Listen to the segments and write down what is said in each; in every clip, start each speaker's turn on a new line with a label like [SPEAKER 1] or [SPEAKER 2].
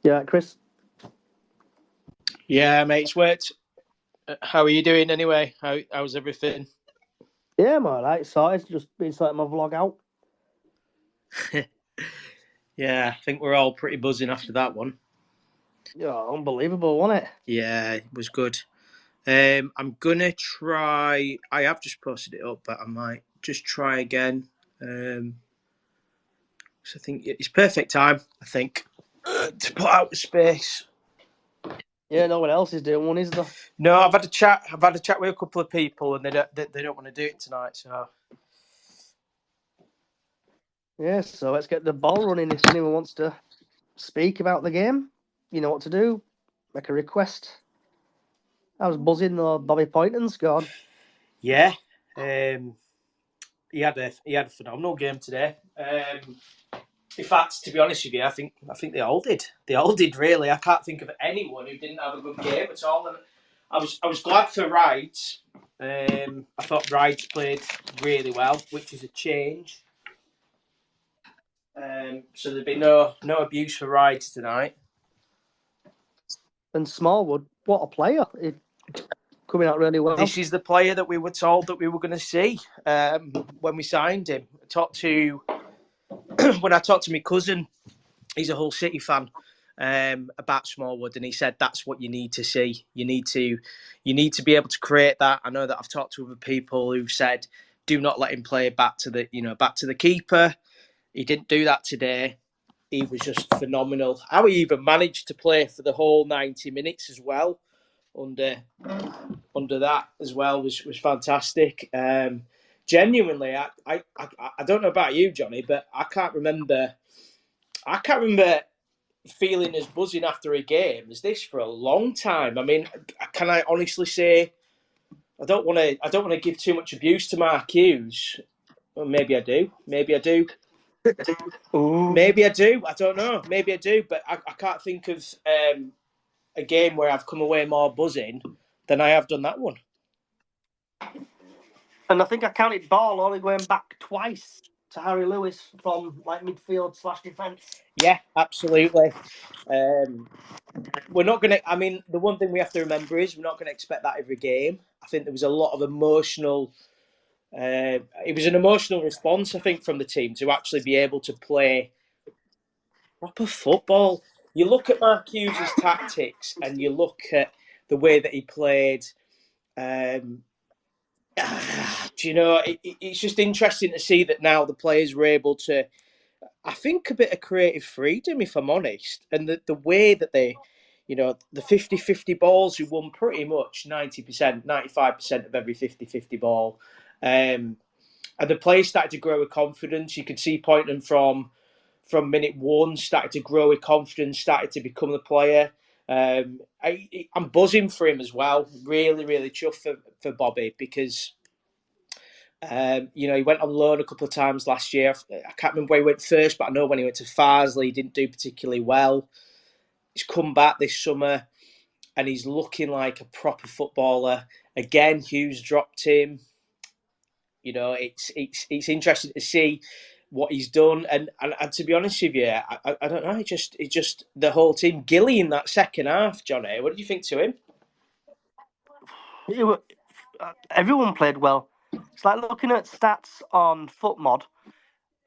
[SPEAKER 1] Yeah, Chris.
[SPEAKER 2] Yeah, mate, it's worked. How are you doing anyway? How's everything?
[SPEAKER 1] Yeah, I'm alright. So it's just been sorting my vlog out.
[SPEAKER 2] Yeah, I think we're all pretty buzzing after that one.
[SPEAKER 1] Yeah, unbelievable, wasn't it?
[SPEAKER 2] Yeah, it was good. I'm gonna try. I have just posted it up, but I might just try again. So I think it's perfect time. I think to put out the space.
[SPEAKER 1] Yeah, no one else is doing one, is there?
[SPEAKER 2] No, I've had a chat. I've had a chat with a couple of people, and they don't want to do it tonight. So
[SPEAKER 1] Yeah, so let's get the ball running. If anyone wants to speak about the game, you know what to do. Make a request. I was buzzing, Bobby Poynton scored.
[SPEAKER 2] yeah, um, he had a phenomenal game today. In fact, to be honest with you, I think they all did. They all did really. I can't think of anyone who didn't have a good game at all. And I was glad for Wright. I thought Wright played really well, which is a change. So there'd be no abuse for Wright tonight.
[SPEAKER 1] And Smallwood, what a player. He coming out really well.
[SPEAKER 2] This is the player that we were told that we were going to see when we signed him. I talked to when I talked to my cousin. He's a Hull City fan. About Smallwood, and he said that's what you need to see. You need to be able to create that. I know that I've talked to other people who've said, do not let him play back to the keeper. He didn't do that today. He was just phenomenal. How he even managed to play for the whole 90 minutes as well, under under that as well was fantastic. Genuinely, I don't know about you, Johnny, but I can't remember feeling as buzzing after a game as this for a long time. I mean, can I honestly say I don't want to give too much abuse to Mark Hughes. Well, maybe I do. Maybe I do.
[SPEAKER 1] Ooh.
[SPEAKER 2] Maybe I do. I don't know. Maybe I do. But I can't think of a game where I've come away more buzzing than I have done that one.
[SPEAKER 1] And I think I counted ball only going back twice to Harry Lewis from like midfield slash defence.
[SPEAKER 2] Yeah, absolutely. Um, we're not going to. I mean, the one thing we have to remember is we're not going to expect that every game. I think there was a lot of emotional. It was an emotional response, I think, from the team to actually be able to play proper football. You look at Mark Hughes' tactics and you look at the way that he played. Um, do you know, it's just interesting to see that now the players were able to, I think, a bit of creative freedom, if I'm honest. And the way that the 50-50 balls, who won pretty much 90%, 95% of every 50-50 ball. Um, and the players started to grow with confidence. You could see Poynton from minute one started to grow with confidence, started to become the player. I'm buzzing for him as well. Really, really chuffed for Bobby because he went on loan a couple of times last year. I can't remember where he went first, but I know when he went to Farsley, he didn't do particularly well. He's come back this summer and he's looking like a proper footballer. Again, Hughes dropped him. It's interesting to see what he's done, and to be honest with you, I don't know. It just the whole team. Gilly in that second half, Johnny. What did you think to him?
[SPEAKER 1] Everyone played well. It's like looking at stats on FootMod.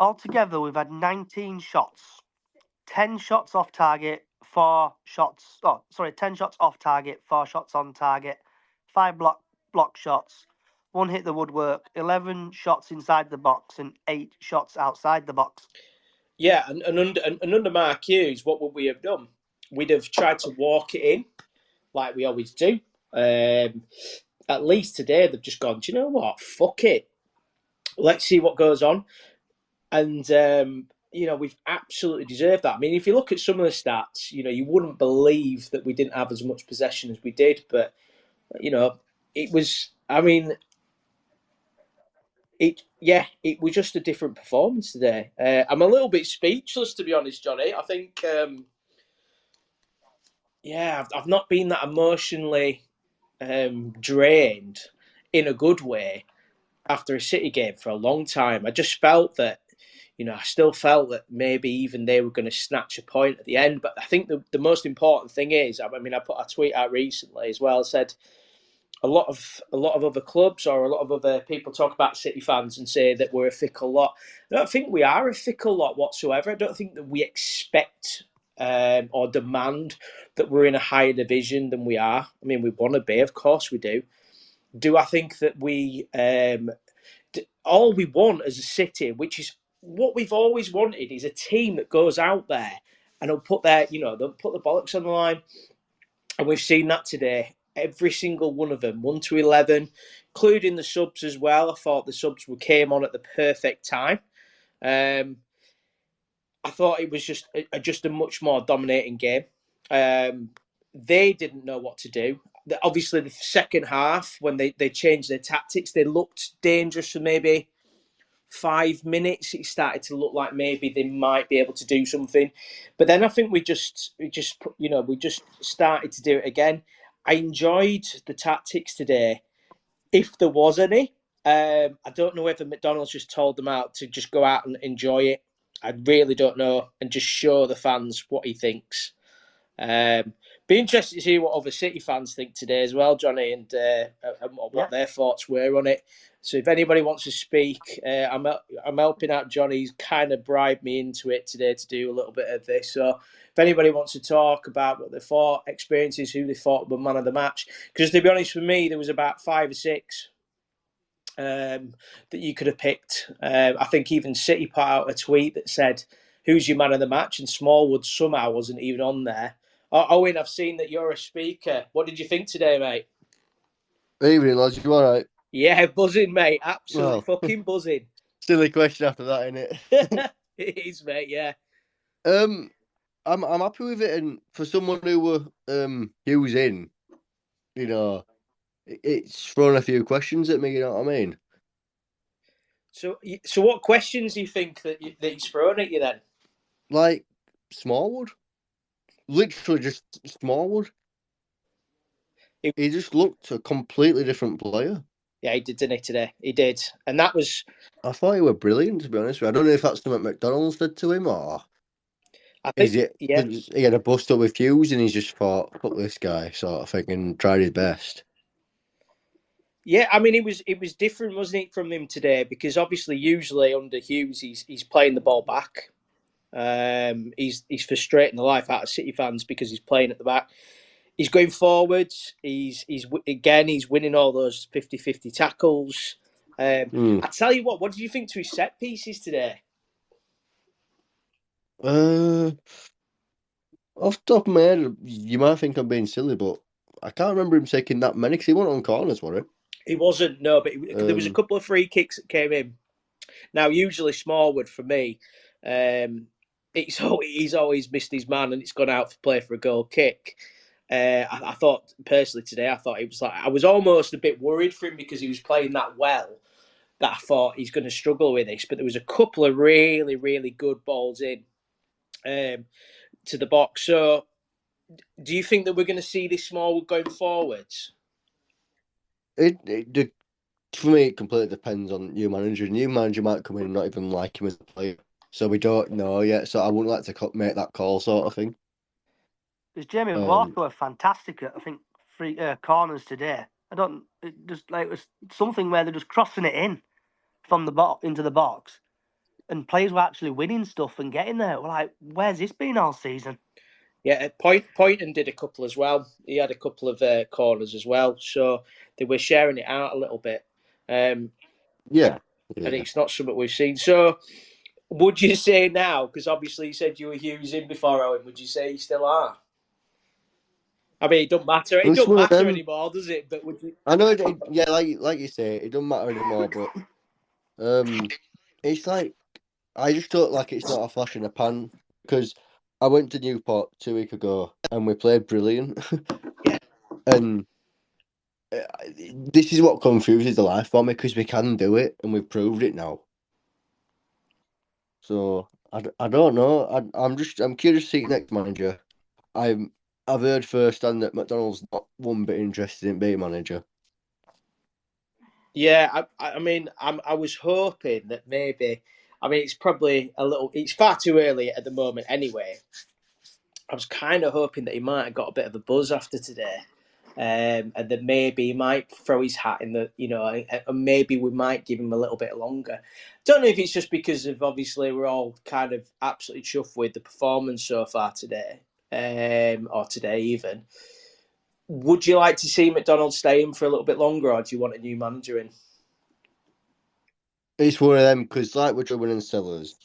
[SPEAKER 1] Altogether, we've had 19 shots, 10 shots off target, 4 shots. Oh, sorry, 10 shots off target, 4 shots on target, 5 block shots, 1 hit the woodwork, 11 shots inside the box, and 8 shots outside the box.
[SPEAKER 2] Yeah, and under Mark Hughes, what would we have done? We'd have tried to walk it in like we always do. Um, at least today they've just gone. Do you know what? Fuck it. Let's see what goes on. And we've absolutely deserved that. I mean, if you look at some of the stats, you wouldn't believe that we didn't have as much possession as we did. But it was. I mean, it was just a different performance today. I'm a little bit speechless, to be honest, Johnny. I think, I've not been that emotionally drained in a good way after a City game for a long time. I just felt that, I still felt that maybe even they were going to snatch a point at the end. But I think the most important thing is, I mean, I put a tweet out recently as well, said a lot of other clubs or a lot of other people talk about City fans and say that we're a fickle lot. I don't think we are a fickle lot whatsoever. I don't think that we expect or demand that we're in a higher division than we are. I mean, we want to be, of course we do. Do I think that we all we want as a city, which is what we've always wanted, is a team that goes out there and they'll put they'll put the bollocks on the line, and we've seen that today. Every single one of them, 1 to 11, including the subs as well. I thought the subs came on at the perfect time. Um, I thought it was just a much more dominating game. They didn't know what to do. Obviously, the second half, when they changed their tactics, they looked dangerous for maybe 5 minutes. It started to look like maybe they might be able to do something, but then I think we just started to do it again. I enjoyed the tactics today, if there was any. I don't know whether McDonald's just told them out to just go out and enjoy it. I really don't know, and just show the fans what he thinks. Be interested to see what other City fans think today as well, Johnny, and
[SPEAKER 1] Yeah.
[SPEAKER 2] what their thoughts were on it. So if anybody wants to speak, I'm helping out Johnny. He's kind of bribed me into it today to do a little bit of this. So if anybody wants to talk about what they thought, experiences, who they thought were man of the match, because to be honest, for me, there was about 5 or 6 that you could have picked. I think even City put out a tweet that said, "Who's your man of the match?" and Smallwood somehow wasn't even on there. Owen, I've seen that you're a speaker. What did you think today, mate?
[SPEAKER 3] Evening, lads. You all right?
[SPEAKER 2] Yeah, buzzing, mate. Absolutely
[SPEAKER 3] Well,
[SPEAKER 2] fucking buzzing.
[SPEAKER 3] silly question after that, innit?
[SPEAKER 2] It is, mate. Yeah.
[SPEAKER 3] um, I'm happy with it, and for someone who were using, you know, it's thrown a few questions at me. You know what I mean?
[SPEAKER 2] So what questions do you think that he's thrown at you then?
[SPEAKER 3] Like Smallwood, literally just Smallwood.
[SPEAKER 2] He-
[SPEAKER 3] He just looked a completely different player.
[SPEAKER 2] yeah, he did, didn't he, today? He did, and that was,
[SPEAKER 3] I thought he were brilliant, to be honest with you. I don't know if that's something McDonald's did to him, or
[SPEAKER 2] I
[SPEAKER 3] is
[SPEAKER 2] think,
[SPEAKER 3] it
[SPEAKER 2] yeah.
[SPEAKER 3] because he had a bust up with Hughes and he's just thought, fuck this guy, sort of thing, and tried his best.
[SPEAKER 2] Yeah, I mean, it was different, wasn't it, from him today? Because obviously, usually under Hughes, he's playing the ball back. He's frustrating the life out of City fans because he's playing at the back. He's going forwards. He's winning all those 50-50 tackles.
[SPEAKER 3] Hmm.
[SPEAKER 2] I tell you what did you think to his set pieces today?
[SPEAKER 3] Uh, Off the top of my head, you might think I'm being silly, but I can't remember him taking that many because he went on corners, were he?
[SPEAKER 2] He wasn't, no, but there was a
[SPEAKER 3] Um,
[SPEAKER 2] couple of free kicks that came in. Now, usually Smallwood for me, he's always missed his man and it's gone out for play for a goal kick. I thought personally today, I thought it was like I was almost a bit worried for him because he was playing that well that I thought he's going to struggle with this. But there was a couple of really, really good balls in to the box. So, do you think that we're going to see this Smallwood going forwards?
[SPEAKER 3] for me, it completely depends on new manager. New manager might come in and not even like him as a player, so we don't know yet. So I wouldn't like to make that call, sort of thing.
[SPEAKER 1] Because Jamie
[SPEAKER 3] Um,
[SPEAKER 1] Walker were fantastic at, I think, free corners today. I don't, it just like it was something where they're just crossing it in from the box into the box, and players were actually winning stuff and getting there. We're like, where's this been all season?
[SPEAKER 2] Yeah, Poynton did a couple as well. He had a couple of corners as well, so they were sharing it out a little bit. Um,
[SPEAKER 3] yeah,
[SPEAKER 2] and
[SPEAKER 3] yeah.
[SPEAKER 2] it's not something we've seen. So, would you say now? Because obviously you said you were using before Owen. Would you say you still are? I mean, it don't matter. It
[SPEAKER 3] It's
[SPEAKER 2] don't
[SPEAKER 3] one of
[SPEAKER 2] matter
[SPEAKER 3] them.
[SPEAKER 2] anymore, does it? But would you?
[SPEAKER 3] I know, yeah, like you say, it doesn't matter anymore. But um, it's like I just don't like it's not a flash in the pan because I went to Newport 2 weeks ago and we played brilliant,
[SPEAKER 2] Yeah,
[SPEAKER 3] and uh, this is what confuses the life for me because we can do it and we've proved it now. So I don't know. I'm curious to see next manager. I'm I've heard firsthand that McDonald's not one bit interested in being manager.
[SPEAKER 2] yeah. I mean, I was hoping that maybe. I mean, it's probably it's far too early at the moment anyway. I was kind of hoping that he might have got a bit of a buzz after today. And that maybe he might throw his hat in the, and maybe we might give him a little bit longer. Don't know if it's just because of, obviously, we're all kind of absolutely chuffed with the performance so far today, or today even. Would you like to see McDonald stay in for a little bit longer, or do you want a new manager in?
[SPEAKER 3] It's one of them, because like with Drummond and Sellers,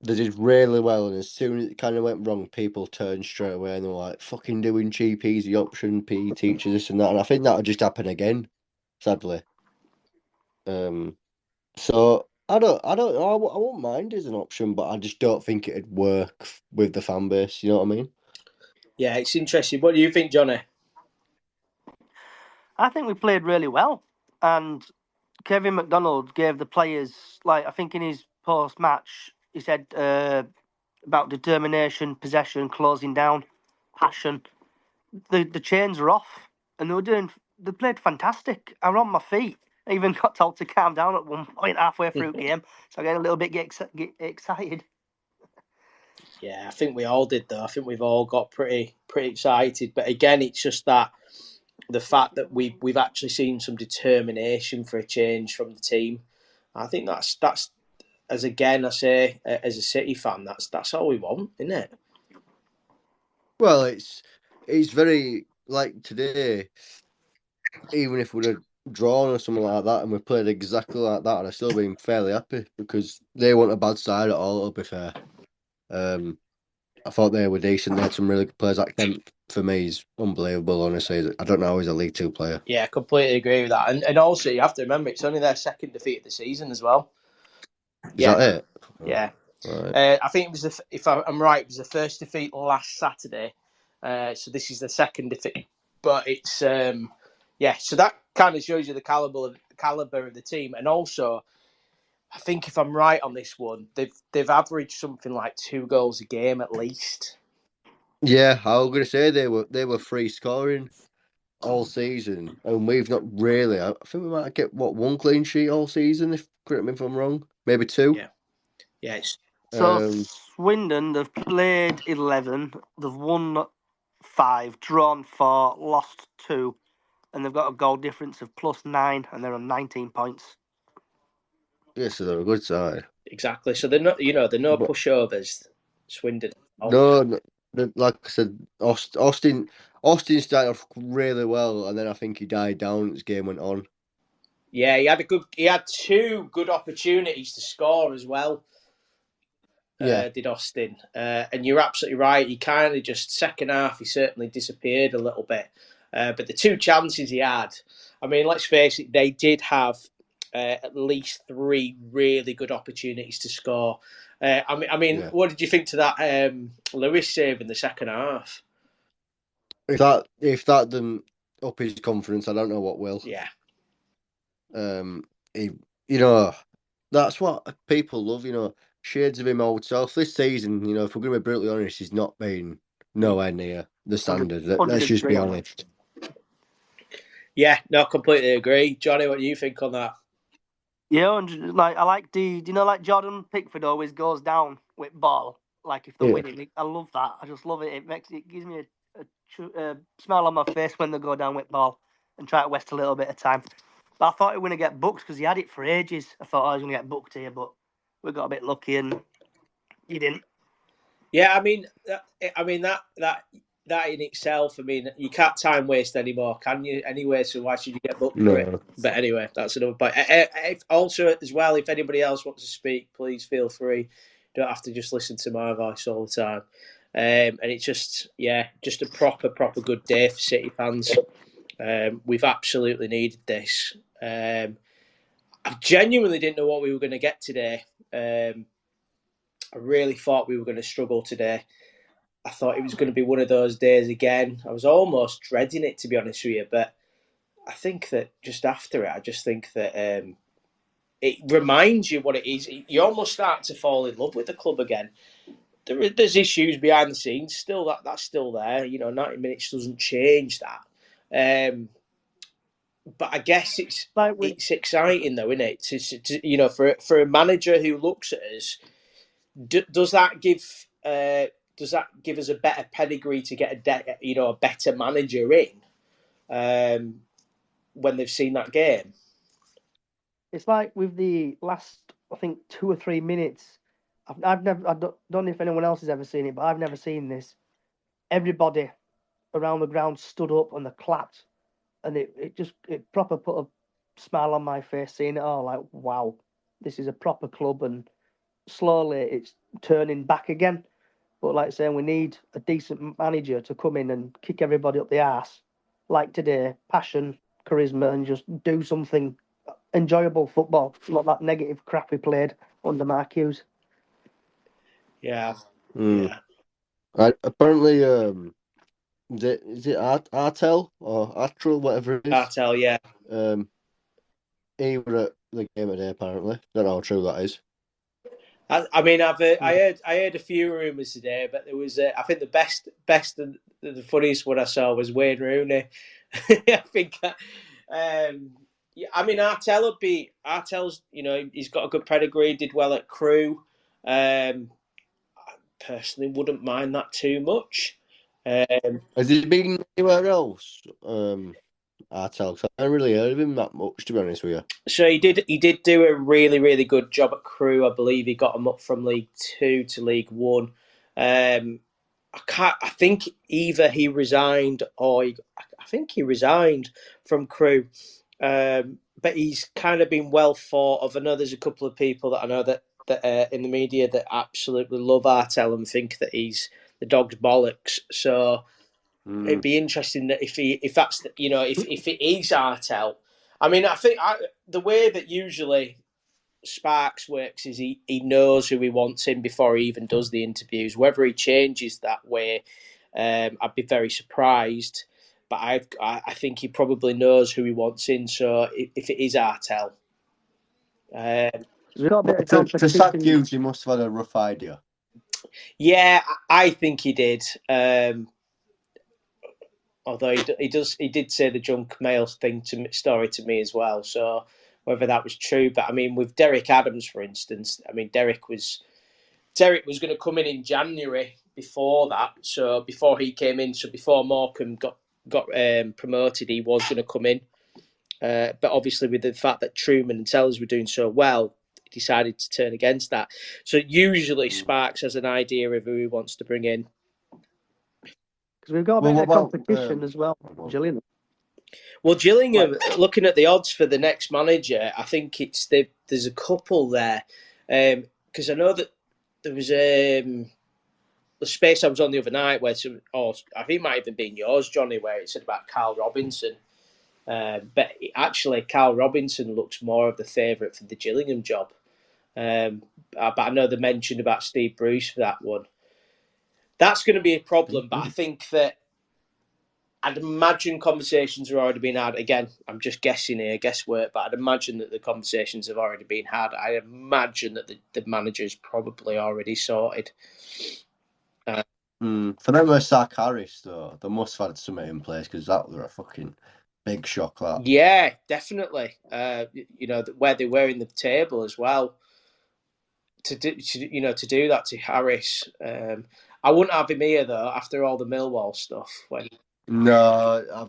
[SPEAKER 3] they did really well, and as soon as it kind of went wrong, people turned straight away and they were like, fucking doing cheap, easy option, PE teachers, this and that. And I think that'll just happen again, sadly. So I don't know. I won't mind as an option, but I just don't think it'd work with the fan base. You know what I mean?
[SPEAKER 2] Yeah, it's interesting. What do you think, Johnny?
[SPEAKER 1] I think we played really well, and Kevin McDonald gave the players, like I think in his post-match, he said about determination, possession, closing down, passion. The chains are off, and they played fantastic. I was on my feet. I even got told to calm down at one point halfway through the game, so I get a little bit get excited.
[SPEAKER 2] Yeah, I think we all did though. I think we've all got pretty excited. But again, it's just that the fact that we've actually seen some determination for a change from the team. I think that's as again I say as a City fan, that's all we want, isn't it?
[SPEAKER 3] Well, it's very like today. Even if we'd have drawn or something like that, and we played exactly like that, I'd still been fairly happy because they weren't a bad side at all. To be fair, I thought they were decent. They had some really good players. That Kemp for me is unbelievable. Honestly, I don't know how he's a League Two player.
[SPEAKER 2] Yeah, completely agree with that. And also you have to remember it's only their second defeat of the season as well.
[SPEAKER 3] Is that it?
[SPEAKER 2] Yeah.
[SPEAKER 3] Right.
[SPEAKER 2] I think it was if I'm right, it was the first defeat last Saturday. So this is the second defeat, but it's so that kind of shows you the caliber of the team, and also I think if I'm right on this one, they've averaged something like 2 goals a game at least.
[SPEAKER 3] Yeah, I was going to say they were free scoring all season, and we've not really. I think we might get one clean sheet all season. If correct me if I'm wrong, maybe two.
[SPEAKER 2] Yeah. It's
[SPEAKER 1] So Swindon, they've played 11, they've won 5, drawn 4, lost 2, and they've got a goal difference of +9, and they're on 19 points.
[SPEAKER 3] Yeah, so they're a good side.
[SPEAKER 2] exactly. So they're not, they're no
[SPEAKER 3] But
[SPEAKER 2] pushovers. Swindon.
[SPEAKER 3] no, like I said, Austin started off really well, and then I think he died down as the game went on.
[SPEAKER 2] Yeah, he had 2 good opportunities to score as well.
[SPEAKER 3] Yeah,
[SPEAKER 2] Did Austin. And you're absolutely right. He kind of just second half, he certainly disappeared a little bit. But the 2 chances he had, I mean, let's face it, they did have at least 3 really good opportunities to score.
[SPEAKER 3] yeah.
[SPEAKER 2] What did you think to that Lewis save in the second half?
[SPEAKER 3] If that didn't up his confidence, I don't know what will.
[SPEAKER 2] Yeah.
[SPEAKER 3] He, that's what people love. Shades of him old self. This season, if we're going to be brutally honest, he's not been nowhere near the standard. Let's just be honest.
[SPEAKER 2] Yeah, no, completely agree. Johnny, what do you think on that?
[SPEAKER 1] Yeah, and like I like do you know like Jordan Pickford always goes down with ball, like if they're
[SPEAKER 3] Yeah.
[SPEAKER 1] winning. I love that. I just love it. It gives me a smile on my face when they go down with ball and try to waste a little bit of time. But I thought he was going to get booked because he had it for ages. I thought I was going to get booked here, but we got a bit lucky and he didn't.
[SPEAKER 2] Yeah, that in itself, you can't time waste anymore, can you? Anyway, so why should you get booked for it?
[SPEAKER 3] No.
[SPEAKER 2] But anyway, that's another point. Also, as well, if anybody else wants to speak, please feel free. You don't have to just listen to my voice all the time. And it's just a proper good day for City fans. We've absolutely needed this. I genuinely didn't know what we were going to get today. I really thought we were going to struggle today. I thought it was going to be one of those days again. I was almost dreading it, to be honest with you. But I think that just after it, I just think that it reminds you what it is. You almost start to fall in love with the club again. There's issues behind the scenes. Still, that's still there. 90 minutes doesn't change that. But I guess
[SPEAKER 1] Like
[SPEAKER 2] it's exciting though, isn't it? For a manager who looks at us, does that give us a better pedigree to get a better manager in when they've seen that game?
[SPEAKER 1] it's like with the last, I think, 2 or 3 minutes. I've never, I don't know if anyone else has ever seen it, but I've never seen this. Everybody around the ground stood up and they clapped, and it proper put a smile on my face seeing it all. Like, wow, this is a proper club, and slowly it's turning back again. But like saying, we need a decent manager to come in and kick everybody up the arse, like today, passion, charisma, and just do something enjoyable football, not that negative crap we played under Mark Hughes.
[SPEAKER 2] Yeah,
[SPEAKER 3] Mm.
[SPEAKER 2] yeah.
[SPEAKER 3] Apparently, is it Artel or Atrel, whatever it is?
[SPEAKER 2] Cartel, yeah.
[SPEAKER 3] He were at the game today. Apparently, don't know how true that is.
[SPEAKER 2] I mean, I heard a few rumours today, but there was I think the best and the funniest one I saw was Wayne Rooney. I think. Yeah, I mean, Artel's. He's got a good pedigree. Did well at Crewe. I personally wouldn't mind that too much.
[SPEAKER 3] Has he been anywhere else? Artel, 'cause I haven't really heard of him that much, to be honest with you.
[SPEAKER 2] So he did do a really, really good job at Crewe. I believe he got them up from League Two to League One. I think either he resigned or I think he resigned from Crewe. But he's kind of been well thought of. I know there's a couple of people that I know that in the media that absolutely love Artel and think that he's the dog's bollocks. So it'd be interesting that if that's if it is Artel. I mean, I think the way that usually Sparks works is he knows who he wants in before he even does the interviews. Whether he changes that way, I'd be very surprised. But I think he probably knows who he wants in. So if it is Artel,
[SPEAKER 1] We've got a bit of
[SPEAKER 3] To sack
[SPEAKER 1] competition.
[SPEAKER 3] Hughes, he must have had a rough idea.
[SPEAKER 2] yeah, I think he did. Although he did say the junk mail story to me as well. So whether that was true, but I mean, with Derek Adams, for instance, I mean Derek was going to come in January before that. So before he came in, so before Morecambe got promoted, he was going to come in. But obviously, with the fact that Truman and Tellers were doing so well, he decided to turn against that. So usually Sparks has an idea of who he wants to bring in.
[SPEAKER 1] Because we've got a bit of competition as well, Gillingham.
[SPEAKER 2] Well, Gillingham, looking at the odds for the next manager, I think there's a couple there. Because I know that there was the space I was on the other night where I think it might have even been yours, Johnny, where it said about Carl Robinson. But actually, Carl Robinson looks more of the favourite for the Gillingham job. But I know they mentioned about Steve Bruce for that one. That's going to be a problem, but I think that I'd imagine conversations have already been had. Again, I'm just guessing here, guesswork, but I'd imagine that the conversations have already been had. I imagine that the manager's probably already sorted.
[SPEAKER 3] For them to sack Harris, though, they must have had something in place because that was a fucking big shock. That.
[SPEAKER 2] Yeah, definitely. Where they were in the table as well. To do that to Harris, I wouldn't have him here though after all the Millwall stuff.
[SPEAKER 3] No,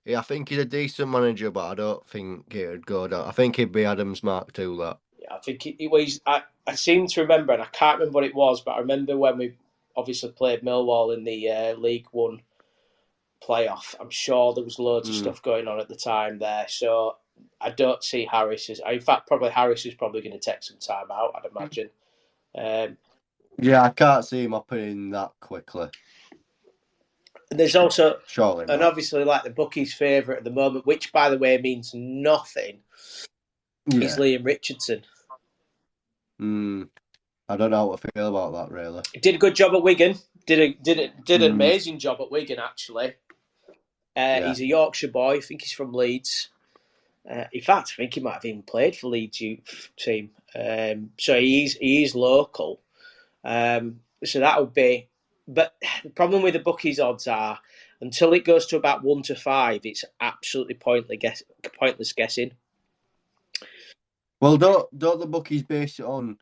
[SPEAKER 3] I think he's a decent manager, but I don't think it'd go down. I think he'd be Adams Mark too. That.
[SPEAKER 2] Yeah, I think it was. I seem to remember, and I can't remember what it was, but I remember when we obviously played Millwall in the League One playoff. I'm sure there was loads of stuff going on at the time there, so I don't see Harris as. In fact, probably Harris is probably going to take some time out. I'd imagine.
[SPEAKER 3] Yeah, I can't see him up in that quickly.
[SPEAKER 2] And there's also,
[SPEAKER 3] surely
[SPEAKER 2] and obviously, like the bookies' favourite at the moment, which by the way means nothing, is Liam Richardson.
[SPEAKER 3] I don't know what I feel about that really.
[SPEAKER 2] He did a good job at Wigan. Did an amazing job at Wigan actually. He's a Yorkshire boy. I think he's from Leeds. In fact, I think he might have even played for Leeds youth team. So he is local. So that would be. But the problem with the bookies odds are, Until it goes to about 1 to 5, it's absolutely pointless guessing.
[SPEAKER 3] Well, don't the bookies base it on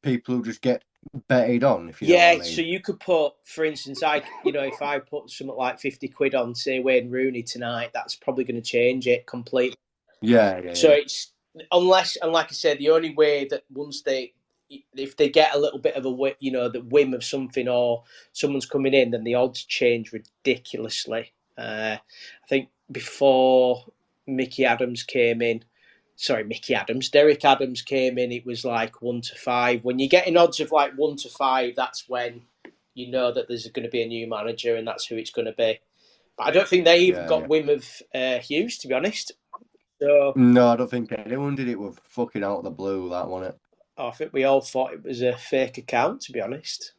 [SPEAKER 3] people who just get betted on, if you know what I mean?
[SPEAKER 2] So you could put, for instance, if I put something like 50 quid on, say, Wayne Rooney tonight, that's probably going to change it completely. So it's and like I said, the only way that if they get a little bit of a the whim of something or someone's coming in, then the odds change ridiculously. I think before Mickey Adams came in, Derek Adams came in, it was like 1 to 5. When you're getting odds of like 1 to 5, that's when you know that there's going to be a new manager and that's who it's going to be. But I don't think they even got whim of Hughes, to be honest. So,
[SPEAKER 3] no, I don't think anyone did it with fucking out of the blue, that wasn't it?
[SPEAKER 2] I think we all thought it was a fake account, to be honest.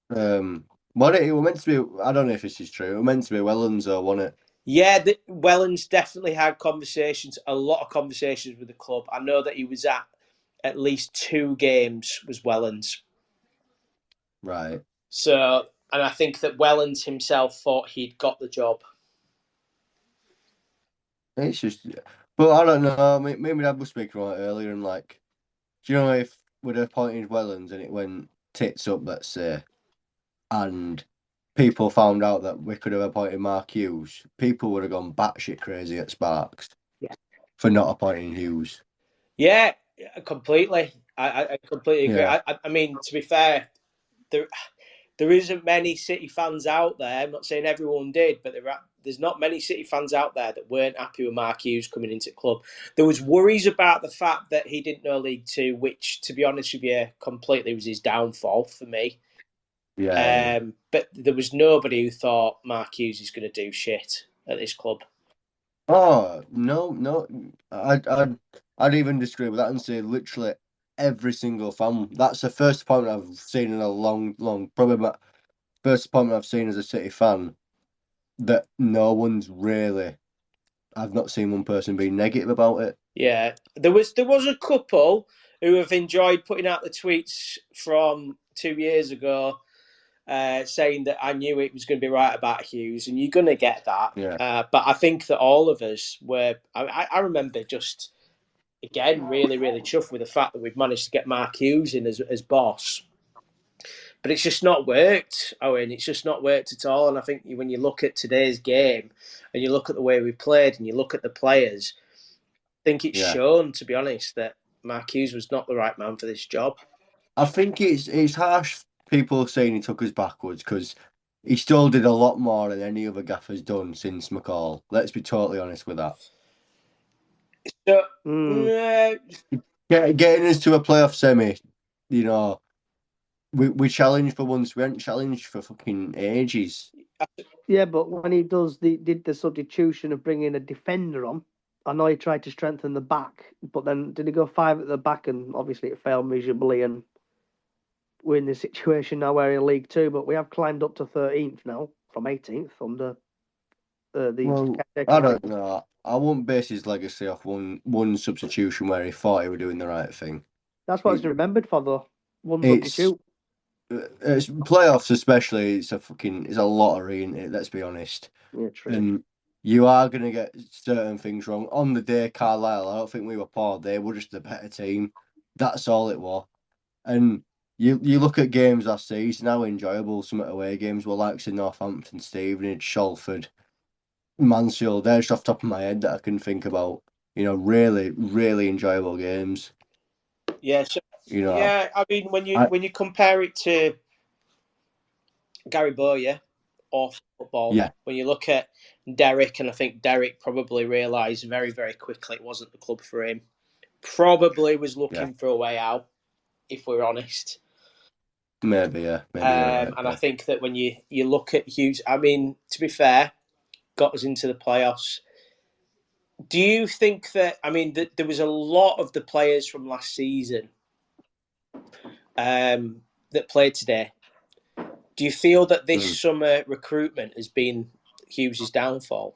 [SPEAKER 3] What it was meant to be, I don't know if this is true, it was meant to be Wellens, or wasn't it?
[SPEAKER 2] Yeah, Wellens definitely had a lot of conversations with the club. I know that he was at least 2 games, was Wellens.
[SPEAKER 3] Right.
[SPEAKER 2] So, and I think that Wellens himself thought he'd got the job.
[SPEAKER 3] It's just, but I don't know, me and my dad were speaking about it earlier, and like, do you know if we'd have appointed Wellens and it went tits up, let's say, and people found out that we could have appointed Mark Hughes, people would have gone batshit crazy at Sparks for not appointing Hughes.
[SPEAKER 2] Yeah, completely. I completely agree.
[SPEAKER 3] Yeah.
[SPEAKER 2] I mean, to be fair, there isn't many City fans out there. I'm not saying everyone did, but there's not many City fans out there that weren't happy with Mark Hughes coming into the club. There was worries about the fact that he didn't know League Two, which, to be honest with you, completely was his downfall for me.
[SPEAKER 3] Yeah.
[SPEAKER 2] But there was nobody who thought Mark Hughes is going to do shit at this club.
[SPEAKER 3] Oh no, I'd even disagree with that and say literally every single fan. That's the first appointment I've seen in a long, probably my first appointment I've seen as a City fan that no one's really. I've not seen one person be negative about it.
[SPEAKER 2] Yeah, there was a couple who have enjoyed putting out the tweets from 2 years ago, saying that I knew it was going to be right about Hughes, and you're going to get that.
[SPEAKER 3] Yeah.
[SPEAKER 2] But I think that all of us were. I remember just again really chuffed with the fact that we've managed to get Mark Hughes in as boss. But it's just not worked, Owen. It's just not worked at all. And I think when you look at today's game and you look at the way we played and you look at the players, I think it's shown, to be honest, that Mark Hughes was not the right man for this job.
[SPEAKER 3] I think it's harsh people saying he took us backwards because he still did a lot more than any other gaffer's done since McCall. Let's be totally honest with that.
[SPEAKER 2] So,
[SPEAKER 3] getting us to a playoff semi, you know, we challenged for once. We hadn't challenged for fucking ages.
[SPEAKER 1] Yeah, but when he did the substitution of bringing a defender on, I know he tried to strengthen the back, but then did he go 5 at the back, and obviously it failed miserably, and we're in this situation now where in League Two, but we have climbed up to 13th now from 18th under the.
[SPEAKER 3] Well, I don't know. I won't base his legacy off one substitution where he thought he was doing the right thing.
[SPEAKER 1] That's what it's remembered for, though. One substitute.
[SPEAKER 3] It's playoffs, especially. It's a lottery, isn't it? Let's be honest.
[SPEAKER 1] Yeah, true.
[SPEAKER 3] And you are going to get certain things wrong. On the day, Carlisle, I don't think we were poor. They were just a better team. That's all it was. And you look at games last season, how enjoyable some away games were, like in Northampton, Stevenage, Shalford, Mansfield. They're just off the top of my head that I can think about. You know, really, really enjoyable games.
[SPEAKER 2] Yeah, so,
[SPEAKER 3] you know.
[SPEAKER 2] Yeah, I mean, when you compare it to Gary Bowyer or football, when you look at Derek, and I think Derek probably realised very, very quickly it wasn't the club for him. Probably was looking for a way out, if we're honest.
[SPEAKER 3] Maybe you're right.
[SPEAKER 2] And I think that when you look at Hughes, I mean, to be fair, got us into the playoffs. Do you think that, I mean, there was a lot of the players from last season that played today. Do you feel that this summer recruitment has been Hughes' downfall?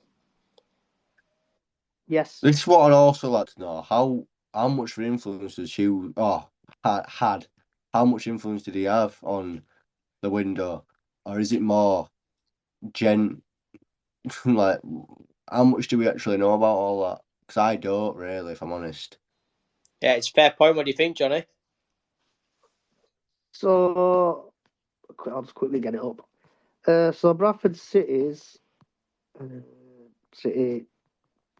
[SPEAKER 1] Yes.
[SPEAKER 3] This is what I'd also like to know. How much of an influence does Hughes had? How much influence did he have on the window? Or is it more like, how much do we actually know about all that? Because I don't really, if I'm honest.
[SPEAKER 2] Yeah, it's a fair point. What do you think, Johnny?
[SPEAKER 1] So I'll just quickly get it up. So Bradford City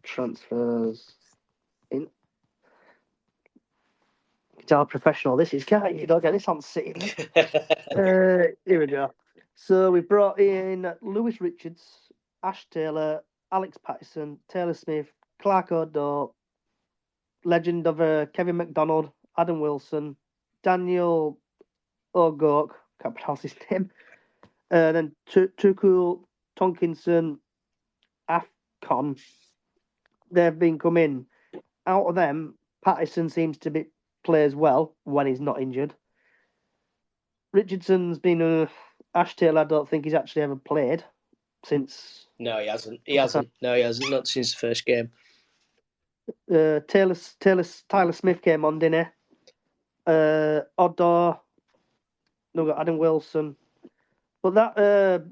[SPEAKER 1] transfers in. It's how professional this is. Can't you? Don't get this on City. Here we go. So we brought in Lewis Richards, Ash Taylor, Alex Patterson, Taylor Smith, Clark O'Donnell, legend of Kevin McDonald, Adam Wilson, Daniel O'Gork, can't pronounce his name, then Tuku Tonkinson, Afcon. They've been coming. Out of them, Patterson seems to be plays well when he's not injured. Richardson's been Ash Taylor. I don't think he's actually ever played since.
[SPEAKER 2] No, he hasn't. He hasn't. No, he hasn't. Not since the first game.
[SPEAKER 1] Tyler Smith came on, didn't he? Odor. No, we got Adam Wilson. But that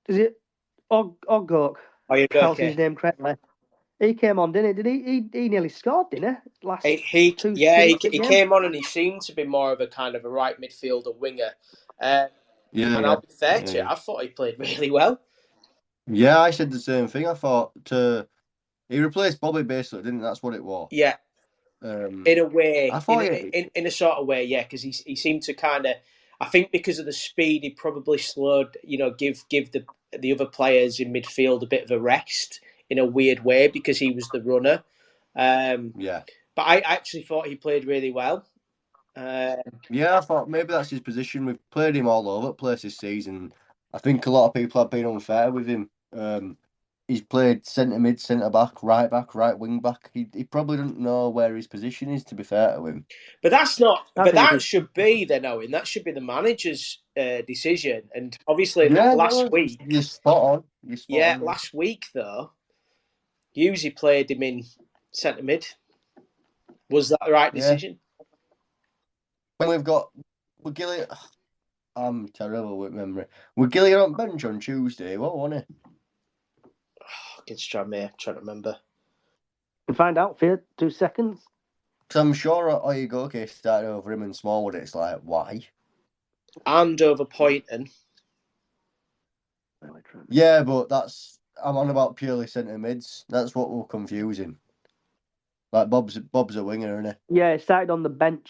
[SPEAKER 1] is it. Ogok.
[SPEAKER 2] Are you
[SPEAKER 1] Pronounce
[SPEAKER 2] okay?
[SPEAKER 1] his name correctly. He came on, didn't he? Did he nearly scored, didn't he? Last
[SPEAKER 2] He
[SPEAKER 1] two
[SPEAKER 2] he came on and he seemed to be more of a kind of a right midfielder winger. And I'll be fair to you, I thought he played really well.
[SPEAKER 3] Yeah, I said the same thing. I thought he replaced Bobby basically, didn't he? That's what it was.
[SPEAKER 2] Yeah, in a way,
[SPEAKER 3] I thought
[SPEAKER 2] in a sort of way, yeah, because he seemed to kind of, I think because of the speed, he probably slowed, give the other players in midfield a bit of a rest in a weird way because he was the runner.
[SPEAKER 3] yeah.
[SPEAKER 2] But I actually thought he played really well.
[SPEAKER 3] Yeah, I thought maybe that's his position. We've played him all over the place this season. I think a lot of people have been unfair with him. He's played centre mid, centre back, right wing back. He probably doesn't know where his position is, to be fair to him.
[SPEAKER 2] But that's not.
[SPEAKER 1] I
[SPEAKER 2] But
[SPEAKER 1] think
[SPEAKER 2] that should be then, Owen. That should be the manager's decision. And obviously,
[SPEAKER 3] Yeah,
[SPEAKER 2] last
[SPEAKER 3] no,
[SPEAKER 2] week,
[SPEAKER 3] you're spot on. You're spot
[SPEAKER 2] yeah,
[SPEAKER 3] on.
[SPEAKER 2] last week though, usually played him in centre mid. Was that the right
[SPEAKER 3] Yeah.
[SPEAKER 2] decision?
[SPEAKER 3] When we've got Gilly, I'm terrible with memory. With Gilly on bench on Tuesday, what won it?
[SPEAKER 2] Against Tranmere, I'm trying to remember.
[SPEAKER 1] We'll find out for you. 2 seconds.
[SPEAKER 3] Because I'm sure Oyegoke started over him and Smallwood. It's like, why?
[SPEAKER 2] And over Poynton.
[SPEAKER 3] Yeah, but I'm on about purely centre mids. That's what we're confusing. Like Bob's a winger, isn't he?
[SPEAKER 1] Yeah, he started on the bench.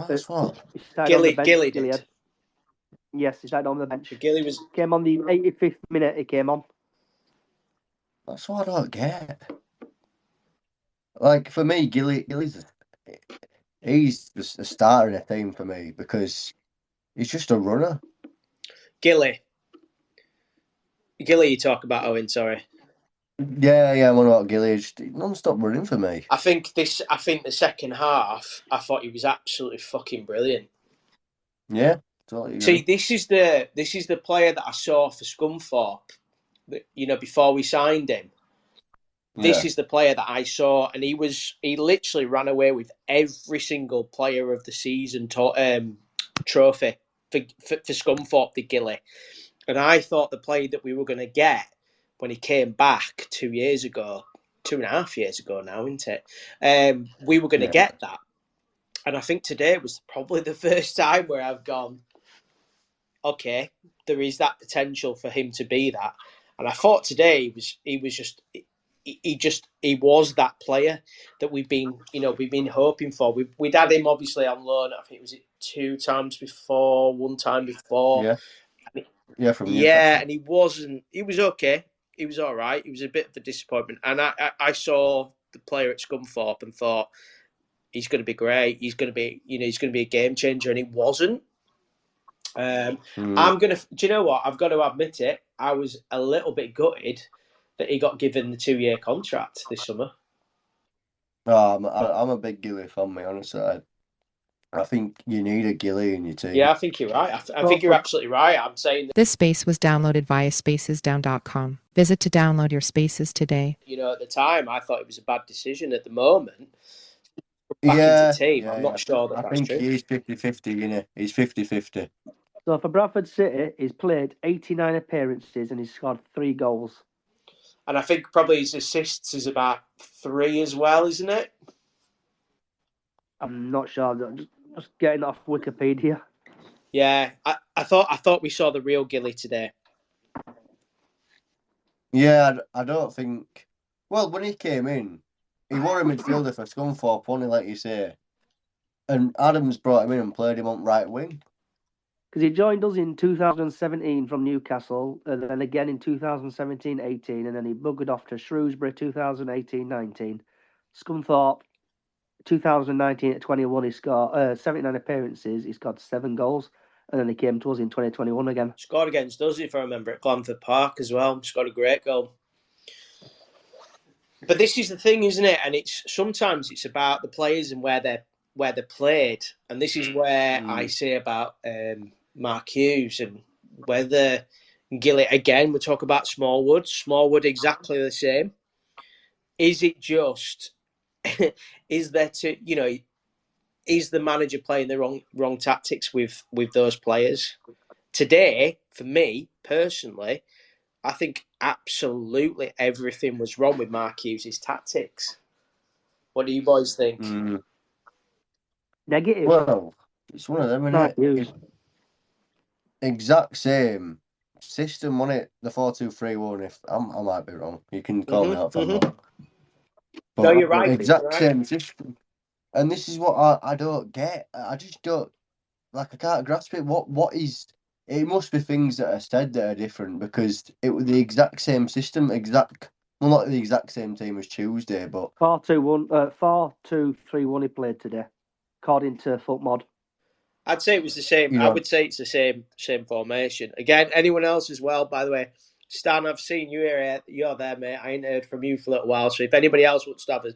[SPEAKER 3] That's what?
[SPEAKER 1] He started on the bench.
[SPEAKER 2] Gilly did.
[SPEAKER 1] Yes, he started on the bench.
[SPEAKER 2] Gilly was
[SPEAKER 1] came on the 85th minute. He came on.
[SPEAKER 3] That's what I don't get. Like for me, Gilly's he's the starter in a team for me because he's just a runner.
[SPEAKER 2] Gilly, you talk about Owen. Sorry.
[SPEAKER 3] Yeah, I'm on about Gilly. Just non-stop running for me.
[SPEAKER 2] I think the second half, I thought he was absolutely fucking brilliant.
[SPEAKER 3] Yeah, totally.
[SPEAKER 2] See, this is the player that I saw for Scunthorpe. Before we signed him. This is the player that I saw, and he literally ran away with every single player of the season trophy for Scunthorpe, the Gilly. And I thought the player that we were going to get when he came back 2 years ago, 2.5 years ago now, isn't it? We were going to get that. And I think today was probably the first time where I've gone, okay, there is that potential for him to be that. And I thought today he was that player that we've been hoping for. We'd had him obviously on loan. I think it was 2 times before, 1 time before.
[SPEAKER 3] Yeah, from Newcastle.
[SPEAKER 2] Yeah, and he wasn't. He was okay. He was all right. He was a bit of a disappointment. And I saw the player at Scunthorpe and thought he's going to be great. He's going to be a game changer, and he wasn't. I'm gonna. Do you know what? I've got to admit it. I was a little bit gutted that he got given the 2-year contract this summer.
[SPEAKER 3] I'm a big Gilly fan, me honestly. I think you need a Gilly in your team.
[SPEAKER 2] Yeah, I think you're right. I think you're absolutely right. I'm saying that,
[SPEAKER 4] This space was downloaded via spacesdown.com. Visit to download your spaces today.
[SPEAKER 2] at the time, I thought it was a bad decision. At the moment, back into team, I'm not sure that's true.
[SPEAKER 3] I think he's 50-50, He's 50-50.
[SPEAKER 1] So for Bradford City, he's played 89 appearances and he's scored 3 goals.
[SPEAKER 2] And I think probably his assists is about 3 as well, isn't it?
[SPEAKER 1] I'm not sure. Just getting off Wikipedia.
[SPEAKER 2] Yeah, I thought we saw the real Gilly today.
[SPEAKER 3] Yeah, I don't think. Well, when he came in, he wore a midfielder for Scunthorpe, only like you say. And Adams brought him in and played him on right wing.
[SPEAKER 1] Because he joined us in 2017 from Newcastle, and then again in 2017-18, and then he buggered off to Shrewsbury 2018-19. Scunthorpe 2019-21, he scored 79 appearances, he scored 7 goals, and then he came to us in 2021 again.
[SPEAKER 2] Scored against us, if I remember, at Glanford Park as well. Scored a great goal. But this is the thing, isn't it? And sometimes it's about the players and where they're played. And this is where I say about Mark Hughes and whether Gillett, again, we talk about Smallwood exactly the same. Is it just, is the manager playing the wrong tactics with those players? Today, for me, personally, I think absolutely everything was wrong with Mark Hughes' tactics. What do you boys think?
[SPEAKER 1] Negative.
[SPEAKER 3] Well, it's one of them,
[SPEAKER 1] Mark
[SPEAKER 3] isn't
[SPEAKER 1] Hughes.
[SPEAKER 3] it? Exact same system, wasn't it? The 4-2-3-1. If I might be wrong, you can call me out if I'm wrong. But
[SPEAKER 2] No, you're right.
[SPEAKER 3] exact same system. And this is what I don't get. I just don't like. I can't grasp it. What is? It must be things that are said that are different because it was the exact same system. Well, not the exact same team as Tuesday, but
[SPEAKER 1] 4-2-3-1 he played today, according to FootMod.
[SPEAKER 2] I'd say it was the same. I would say it's the same formation. Again, anyone else as well, by the way. Stan, I've seen you here. You're there, mate. I ain't heard from you for a little while. So if anybody else wants to have a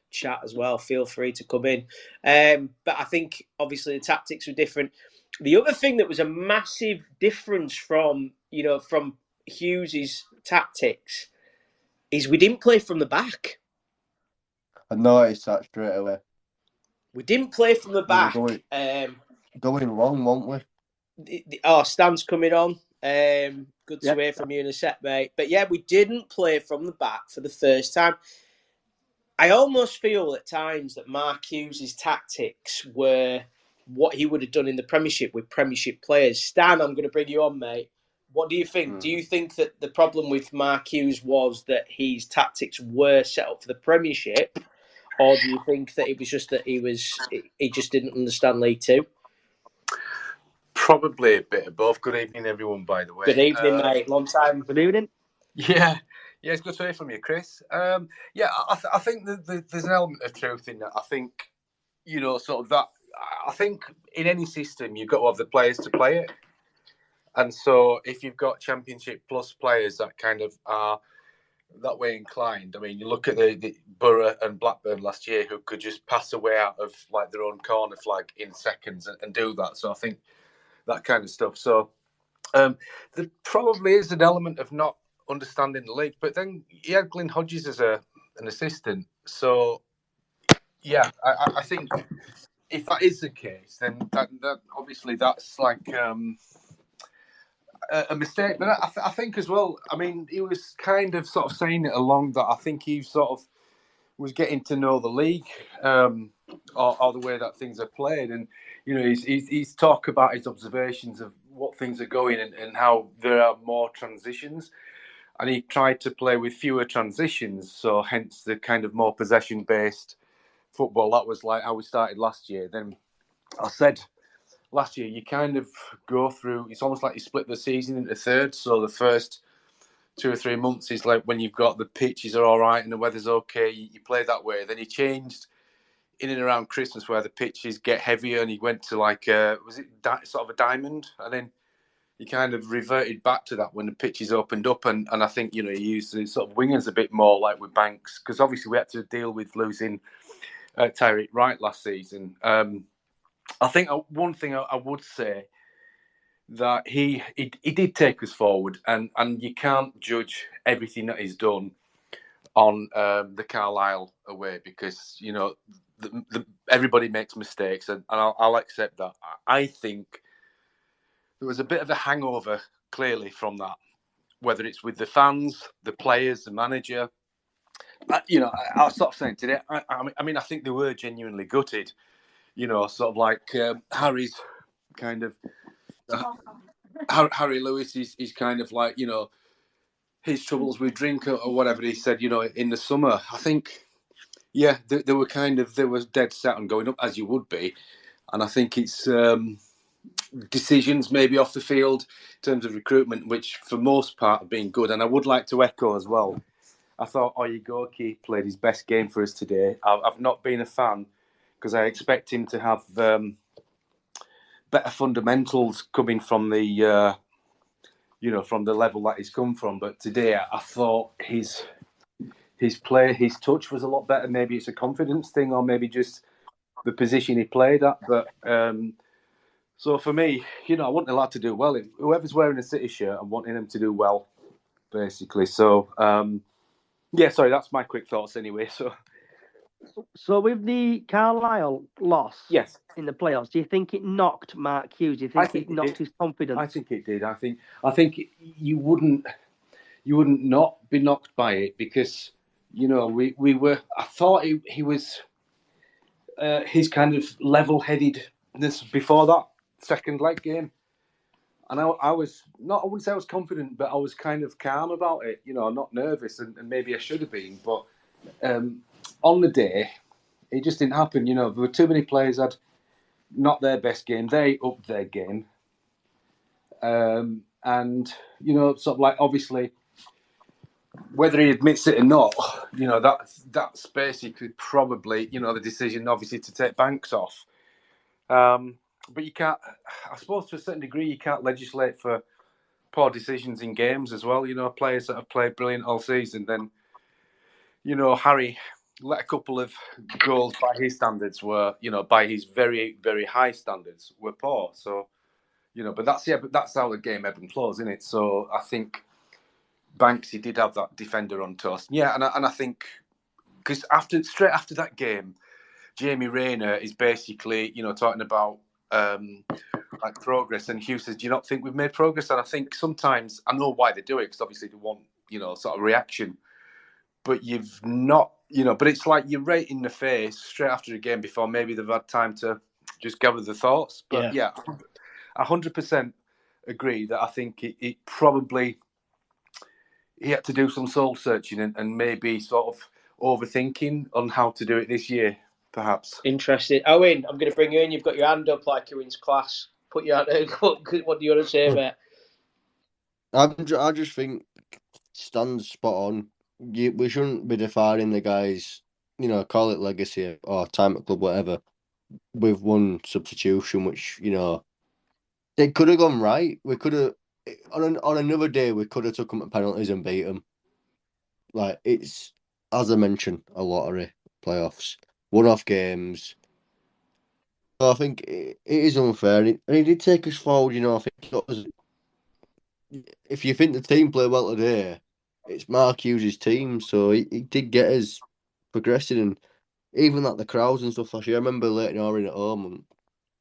[SPEAKER 2] chat as well, feel free to come in. But I think, obviously, the tactics were different. The other thing that was a massive difference from Hughes' tactics is we didn't play from the back.
[SPEAKER 3] I noticed that straight away.
[SPEAKER 2] We didn't play from the back.
[SPEAKER 3] Going long, won't we?
[SPEAKER 2] Stan's coming on. Good to hear from you in a sec, mate. But yeah, we didn't play from the back for the first time. I almost feel at times that Mark Hughes' tactics were what he would have done in the Premiership with Premiership players. Stan, I'm going to bring you on, mate. What do you think? Do you think that the problem with Mark Hughes was that his tactics were set up for the Premiership? Or do you think that it was just that he just didn't understand League Two?
[SPEAKER 5] Probably a bit of both. Good evening, everyone, by the way.
[SPEAKER 2] Good evening, mate. Long time.
[SPEAKER 1] Good evening.
[SPEAKER 5] Yeah, it's good to hear from you, Chris. I think that there's an element of truth in that. I think, sort of that. I think in any system, you've got to have the players to play it. And so if you've got Championship plus players that kind of are that way inclined, I mean, you look at the Borough and Blackburn last year who could just pass away out of like their own corner flag in seconds and do that. So I think that kind of stuff. So there probably is an element of not understanding the league, but then he had Glyn Hodges as an assistant. So yeah, I think if that is the case, then that obviously that's like a mistake. But I think as well, I mean, he was kind of sort of saying it along that I think he sort of was getting to know the league or the way that things are played. And, he's talk about his observations of what things are going and how there are more transitions. And he tried to play with fewer transitions. So hence the kind of more possession-based football. That was like how we started last year. Then I said last year, you kind of go through, it's almost like you split the season into thirds. So the first 2 or 3 months is like when you've got the pitches are all right and the weather's okay, you play that way. Then he changed in and around Christmas where the pitches get heavier and he went to like, sort of a diamond? And then he kind of reverted back to that when the pitches opened up. And I think, he used the sort of wingers a bit more like with Banks, because obviously we had to deal with losing Tyreek Wright last season. I think one thing I would say that he did take us forward, and you can't judge everything that he's done on the Carlisle away because everybody makes mistakes, and I'll accept that. I think there was a bit of a hangover, clearly, from that, whether it's with the fans, the players, the manager. I was sort of saying today, I mean, I think they were genuinely gutted, sort of like Harry's kind of, Harry Lewis is kind of like, his troubles with drink or whatever he said, in the summer. I think, yeah, they were dead set on going up, as you would be. And I think it's decisions maybe off the field in terms of recruitment, which for most part have been good. And I would like to echo as well, I thought Oyegorki played his best game for us today. I've not been a fan because I expect him to have better fundamentals coming from the from the level that he's come from. But today I thought his play, his touch was a lot better. Maybe it's a confidence thing, or maybe just the position he played at. But so for me, I want the lad to do well. Whoever's wearing a City shirt, I'm wanting him to do well, basically. So yeah, sorry, that's my quick thoughts anyway.
[SPEAKER 1] So with the Carlisle loss
[SPEAKER 5] Yes,
[SPEAKER 1] in the playoffs, do you think it knocked Mark Hughes? Do you think it knocked his confidence?
[SPEAKER 5] I think it did. I think you wouldn't not be knocked by it because we were. I thought he was his kind of level-headedness before that second leg game, and I was not. I wouldn't say I was confident, but I was kind of calm about it. Not nervous, and maybe I should have been, but on the day, it just didn't happen. There were too many players had not their best game. They upped their game. And, sort of like, obviously, whether he admits it or not, that's basically probably, the decision, obviously, to take Banks off. But you can't, I suppose to a certain degree, you can't legislate for poor decisions in games as well. Players that have played brilliant all season, then, Harry let a couple of goals by his standards by his very, very high standards were poor. So, but that's how the game ebbed and flows, isn't it? So I think Banksy did have that defender on toast. Yeah, and I think because straight after that game, Jamie Rayner is basically talking about like progress, and Hugh says, "Do you not think we've made progress?" And I think sometimes I know why they do it because obviously they want sort of reaction. But you've not, but it's like you're right in the face straight after the game before maybe they've had time to just gather the thoughts. But yeah 100% agree that I think it probably, he had to do some soul searching and maybe sort of overthinking on how to do it this year, perhaps.
[SPEAKER 2] Interesting. Owen, I'm going to bring you in. You've got your hand up like you're in class. Put your hand up. What do you want to say, mate?
[SPEAKER 3] I just think Stan's spot on. We shouldn't be defining the guys, call it legacy or time at club, whatever, with one substitution, which, it could have gone right. We could have, on another day, we could have took them to penalties and beat them. Like, it's, as I mentioned, a lottery, playoffs, one-off games. So I think it is unfair. And he did take us forward, I think it was, if you think the team played well today, it's Mark Hughes' team, so he did get us progressing, and even like the crowds and stuff last year. I remember Leighton Orient at home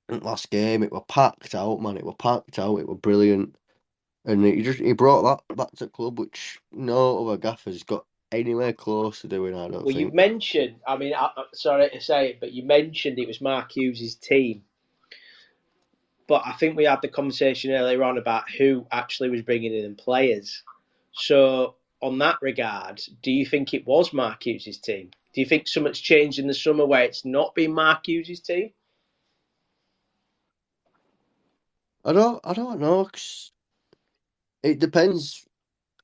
[SPEAKER 3] and last game, it were packed out, man. It were packed out. It were brilliant, and he brought that back to the club, which no other gaffer's got anywhere close to doing. I don't think.
[SPEAKER 2] You mentioned. I mean, I'm sorry to say it, but you mentioned it was Mark Hughes' team. But I think we had the conversation earlier on about who actually was bringing in players. So, on that regard, do you think it was Mark Hughes' team? Do you think something's changed in the summer where it's not been Mark Hughes' team?
[SPEAKER 3] I don't know. 'Cause it depends.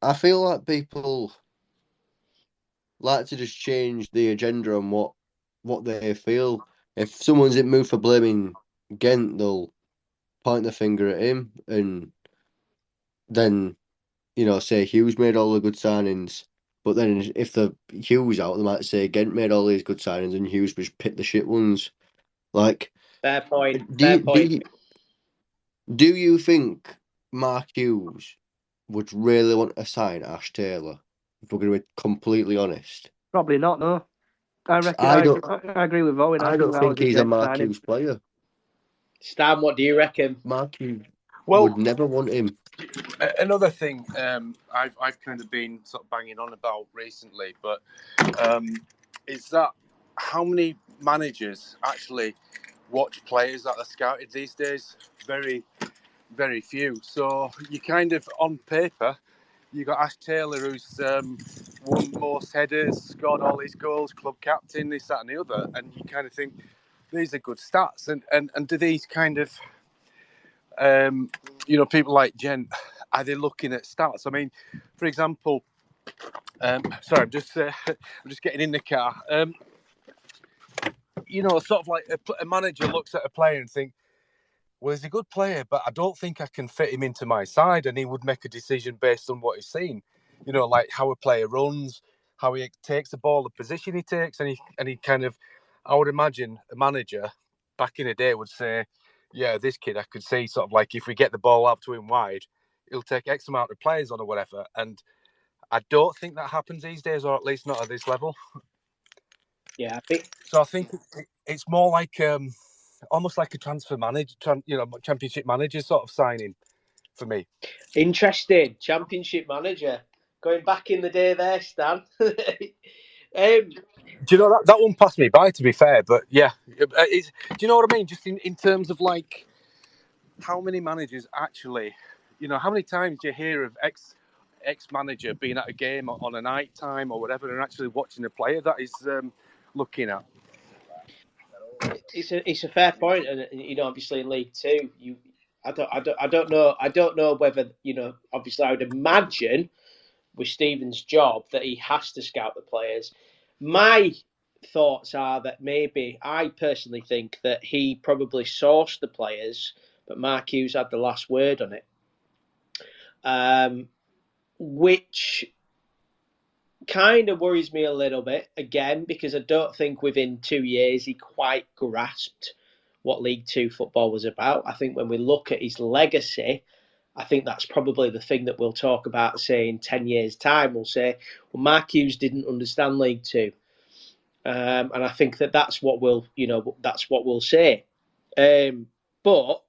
[SPEAKER 3] I feel like people like to just change the agenda on what they feel. If someone's in mood for blaming Ghent, they'll point the finger at him and then, say Hughes made all the good signings. But then if the Hughes out, they might say Ghent made all these good signings and Hughes just picked the shit ones. Like,
[SPEAKER 2] fair point.
[SPEAKER 3] Do you think Mark Hughes would really want to sign Ash Taylor? If we're going to be completely honest,
[SPEAKER 1] Probably not. No, I reckon. I agree with Owen.
[SPEAKER 3] I don't think he's a Mark Hughes player.
[SPEAKER 2] Stan, what do you reckon?
[SPEAKER 3] Mark Hughes.
[SPEAKER 5] Well,
[SPEAKER 3] would never want him.
[SPEAKER 5] Another thing I've kind of been sort of banging on about recently, but is that how many managers actually watch players that are scouted these days? Very, very few. So you kind of, on paper, you got Ash Taylor, who's won most headers, scored all his goals, club captain, this, that, and the other, and you kind of think these are good stats. And do these kind of people like Jen, are they looking at stats? I mean, for example, sorry, I'm just getting in the car. Sort of like a manager looks at a player and think, well, he's a good player, but I don't think I can fit him into my side, and he would make a decision based on what he's seen. Like how a player runs, how he takes the ball, the position he takes, and he kind of, I would imagine a manager back in the day would say, yeah, this kid I could see sort of like if we get the ball out to him wide, he'll take X amount of players on or whatever. And I don't think that happens these days, or at least not at this level.
[SPEAKER 2] Yeah,
[SPEAKER 5] I think it's more like almost like a transfer manager, championship manager sort of signing for me.
[SPEAKER 2] interesting. Championship manager. Going back in the day there, Stan.
[SPEAKER 5] Do you know that one passed me by, to be fair, but yeah, do you know what I mean? Just in terms of like how many managers actually, how many times do you hear of ex manager being at a game on a night time or whatever and actually watching a player that is looking at?
[SPEAKER 2] It's a fair point, and obviously in League Two, I don't know whether obviously I would imagine with Stephen's job that he has to scout the players. My thoughts are that maybe I personally think that he probably sourced the players, but Mark Hughes had the last word on it, which kind of worries me a little bit, again, because I don't think within 2 years he quite grasped what League Two football was about. I think when we look at his legacy, I think that's probably the thing that we'll talk about, say, in 10 years' time. We'll say, well, Mark Hughes didn't understand League Two. And I think that's what we'll say. But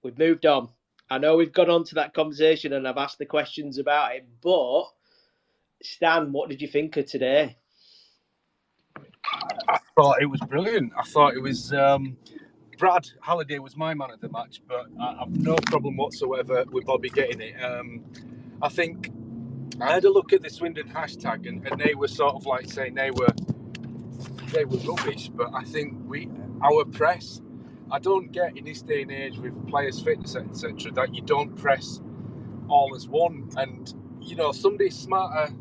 [SPEAKER 2] we've moved on. I know we've gone on to that conversation and I've asked the questions about it, but Stan, what did you think of today?
[SPEAKER 5] I thought it was brilliant. I thought it was Brad Halliday was my man of the match, but I've no problem whatsoever with Bobby getting it. I think I had a look at the Swindon hashtag, and they were sort of like saying they were rubbish. But I think our press, I don't get in this day and age with players' fitness, etc., that you don't press all as one. And somebody smarter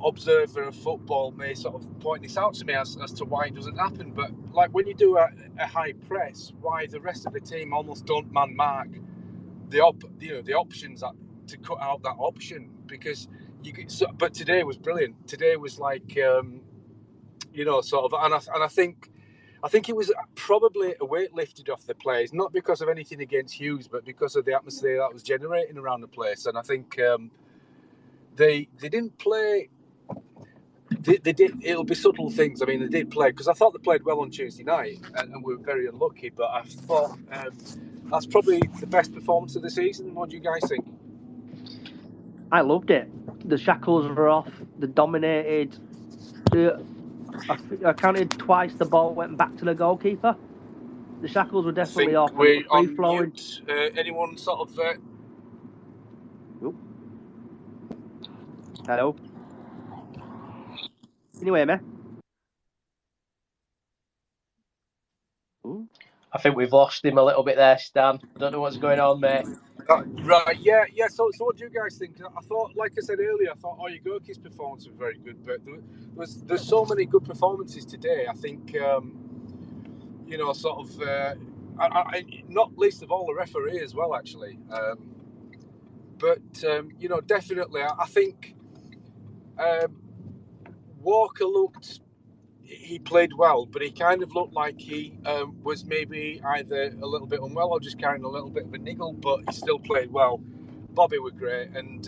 [SPEAKER 5] observer of football may sort of point this out to me as to why it doesn't happen. But like when you do a high press, why the rest of the team almost don't man mark the options to cut out that option, because but today was brilliant. Today was like sort of, and I think it was probably a weight lifted off the players, not because of anything against Hughes, but because of the atmosphere that was generating around the place. And I think they didn't play. They did. It'll be subtle things. I mean, they did play, because I thought they played well on Tuesday night, and we were very unlucky. But I thought that's probably the best performance of the season. What do you guys think?
[SPEAKER 1] I loved it. The shackles were off. They dominated. I counted twice. The ball went back to the goalkeeper. The shackles were definitely off.
[SPEAKER 5] We're
[SPEAKER 1] Free
[SPEAKER 5] on
[SPEAKER 1] flowing.
[SPEAKER 5] mute. Anyone sort of?
[SPEAKER 1] Hello. Can you hear me? Ooh.
[SPEAKER 2] I think we've lost him a little bbit there, Stan. I don't know what's going on, mate.
[SPEAKER 5] Right, yeah. So what do you guys think? I thought, like I said earlier, I thought Oyugoki's performance was very good, but there's so many good performances today. I think, sort of, not least of all the referee as well, actually. Definitely, I think Walker he played well, but he kind of looked like he was maybe either a little bit unwell or just carrying a little bit of a niggle, but he still played well. Bobby were great, and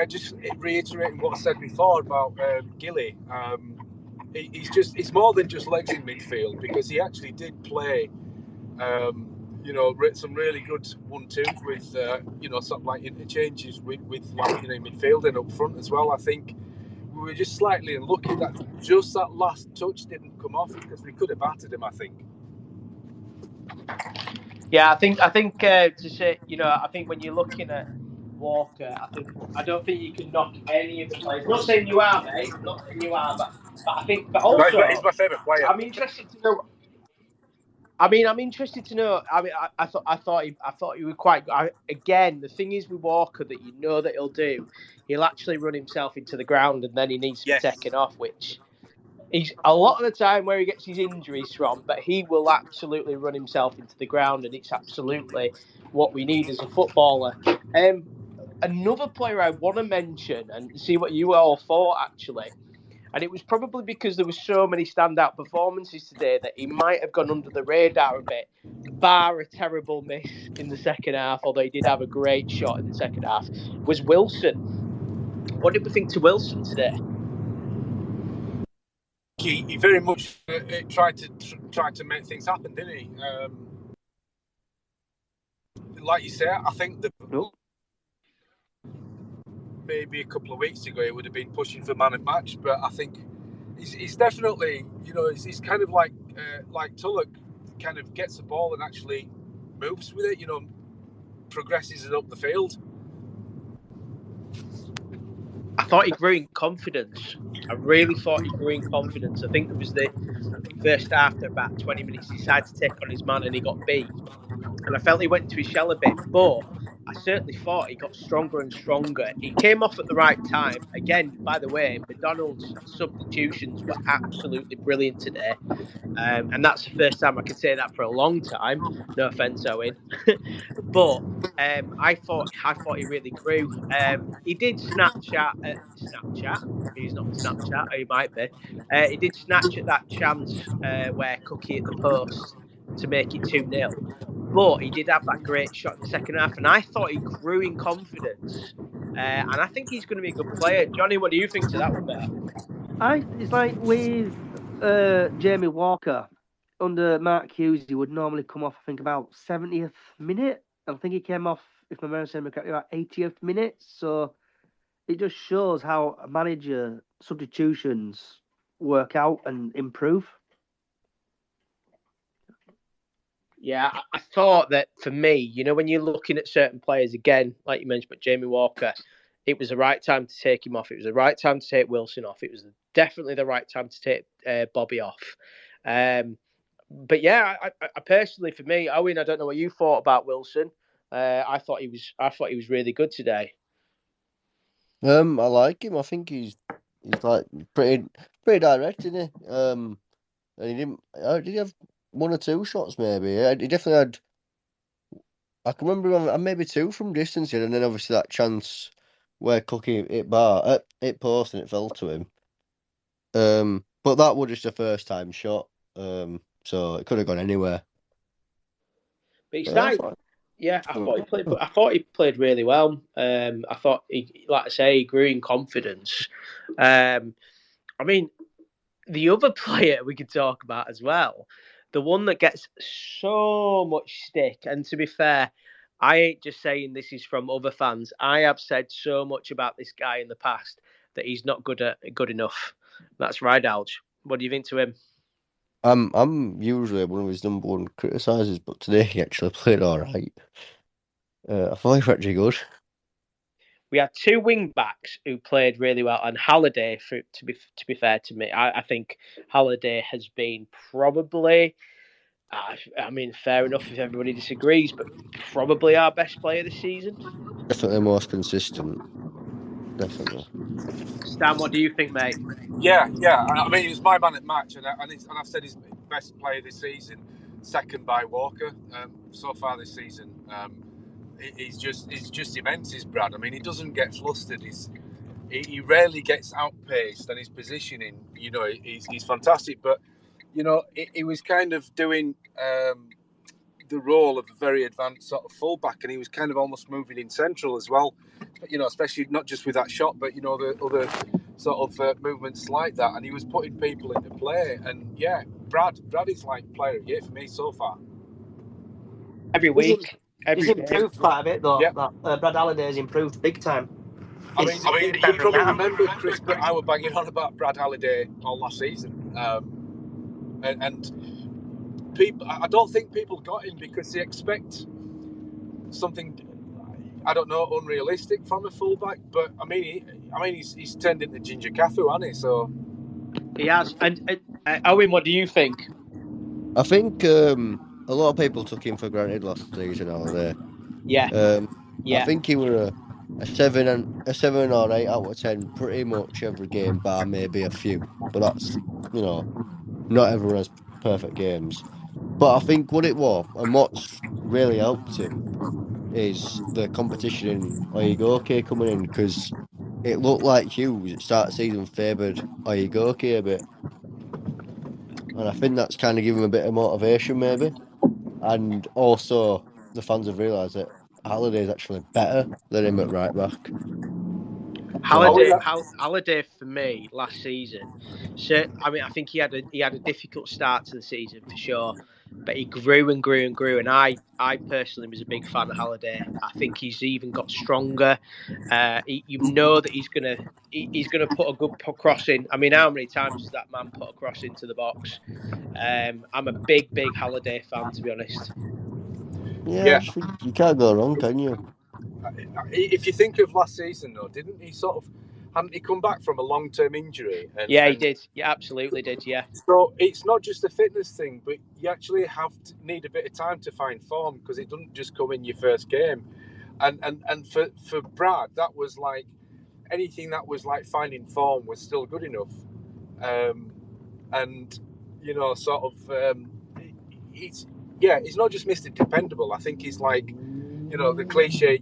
[SPEAKER 5] just reiterating what I said before about Gilly. He's more than just legs in midfield, because he actually did play, some really good 1-2s with sort of like interchanges with like midfield and up front as well. I think we were just slightly unlucky that just that last touch didn't come off because we could have battered him, I think.
[SPEAKER 2] Yeah, I think to say, I think when you're looking at Walker, I don't think you can knock any of the players. I'm not saying you are, mate. I'm not saying you are, but I think, but also,
[SPEAKER 5] he's my favourite player.
[SPEAKER 2] I'm interested to know. I'm interested to know. I thought he was quite good. Again, the thing is with Walker that that he'll do. He'll actually run himself into the ground, and then he needs to be taken off, which. He's a lot of the time where he gets his injuries from, but he will absolutely run himself into the ground, and it's absolutely what we need as a footballer. Another player I want to mention and see what you all thought, actually, and it was probably because there were so many standout performances today that he might have gone under the radar a bit, bar a terrible miss in the second half, although he did have a great shot in the second half, was Wilson. What did we think to Wilson today?
[SPEAKER 5] He very much tried to make things happen, didn't he? Like you say, I think maybe a couple of weeks ago he would have been pushing for man of match, but I think he's definitely, he's kind of like Tulloch, kind of gets the ball and actually moves with it, progresses it up the field.
[SPEAKER 2] I thought he grew in confidence. I really thought he grew in confidence. I think there was the first after about 20 minutes, he decided to take on his man and he got beat. And I felt he went into his shell a bit, but I certainly thought he got stronger and stronger. He came off at the right time. Again, by the way, McDonald's substitutions were absolutely brilliant today. And that's the first time I can say that for a long time. No offence, Owen. But I thought he really grew. He did Snapchat. He's not on Snapchat, or he might be. He did snatch at that chance where Cookie hit the post to make it 2-0. But he did have that great shot in the second half, and I thought he grew in confidence. And I think he's going to be a good player. Johnny, what do you think to that one, mate?
[SPEAKER 1] It's like with Jamie Walker under Mark Hughes, he would normally come off, I think, about 70th minute. I think he came off, if my memory serves me correctly, about 80th minute. So it just shows how a manager substitutions work out and improve.
[SPEAKER 2] Yeah, I thought that for me, when you're looking at certain players, again, like you mentioned, but Jamie Walker, it was the right time to take him off. It was the right time to take Wilson off. It was definitely the right time to take Bobby off. But yeah, I personally, for me, Owen, I don't know what you thought about Wilson. I thought he was really good today.
[SPEAKER 3] I like him. I think he's like pretty direct, isn't he? And he didn't. Did he have one or two shots? Maybe. He definitely had. I can remember maybe two from distance, and then obviously that chance where Cookie hit post and it fell to him. But that was just a first time shot. So it could have gone anywhere.
[SPEAKER 2] But he started. Yeah, I thought he played really well. I thought he grew in confidence. I mean, the other player we could talk about as well, the one that gets so much stick, and to be fair, I ain't just saying this is from other fans. I have said so much about this guy in the past that he's not good enough. That's Rideout. What do you think to him?
[SPEAKER 3] I'm usually one of his number one criticisers, but today he actually played all right. I thought he was actually good.
[SPEAKER 2] We had two wing backs who played really well, and Halliday. To be fair to me, I think Halliday has been probably. Fair enough if everybody disagrees, but probably our best player this season.
[SPEAKER 3] Definitely most consistent. Definitely.
[SPEAKER 2] Stan, what do you think, mate?
[SPEAKER 5] Yeah. I mean, he was my man at match, and I've said he's best player this season, second by Walker so far this season. He's just immense, is Brad. I mean, he doesn't get flustered. He rarely gets outpaced, and his positioning, he's fantastic. But he was kind of doing the role of a very advanced sort of fullback, and he was kind of almost moving in central as well. But, especially not just with that shot, but the other sort of movements like that, and he was putting people into play. And yeah, Brad is like player of the year for me so far.
[SPEAKER 2] every week.
[SPEAKER 1] He's
[SPEAKER 2] Every game.
[SPEAKER 1] improved quite a bit, though.
[SPEAKER 5] Yeah.
[SPEAKER 1] Brad Halliday's improved big time.
[SPEAKER 5] I mean, you probably remember, Chris, but I was banging on about Brad Halliday all last season. And people, I don't think people got him because they expect something, I don't know, unrealistic from a fullback. But I mean, he's turned into Ginger Cafu, hasn't he? So
[SPEAKER 2] he has. And Owen, what do you think?
[SPEAKER 3] I think a lot of people took him for granted last season. Holiday.
[SPEAKER 2] Yeah.
[SPEAKER 3] I think he were a 7 or 8 out of 10 pretty much every game, bar maybe a few. But that's not everyone has perfect games. But I think what it was and what's really helped him is the competition in Oyegoke coming in, because it looked like Hughes at start of season favoured Oyegoke a bit. And I think that's kind of given him a bit of motivation maybe. And also the fans have realised that Halliday is actually better than him at right back.
[SPEAKER 2] Halliday for me last season. So I mean, I think he had a difficult start to the season for sure, but he grew and grew and grew. And I personally was a big fan of Halliday. I think he's even got stronger. You know that he's gonna put a good cross in. I mean, how many times has that man put a cross into the box? I'm a big Halliday fan, to be honest.
[SPEAKER 3] Yeah, I just think you can't go wrong, can you?
[SPEAKER 5] if you think of last season, though, hadn't he come back from a long-term injury?
[SPEAKER 2] He did. Yeah, absolutely did. Yeah.
[SPEAKER 5] So it's not just a fitness thing, but you actually need a bit of time to find form, because it doesn't just come in your first game. And for Brad, that was like anything that was like finding form was still good enough. And he's not just Mr. Dependable. I think he's like, the cliche,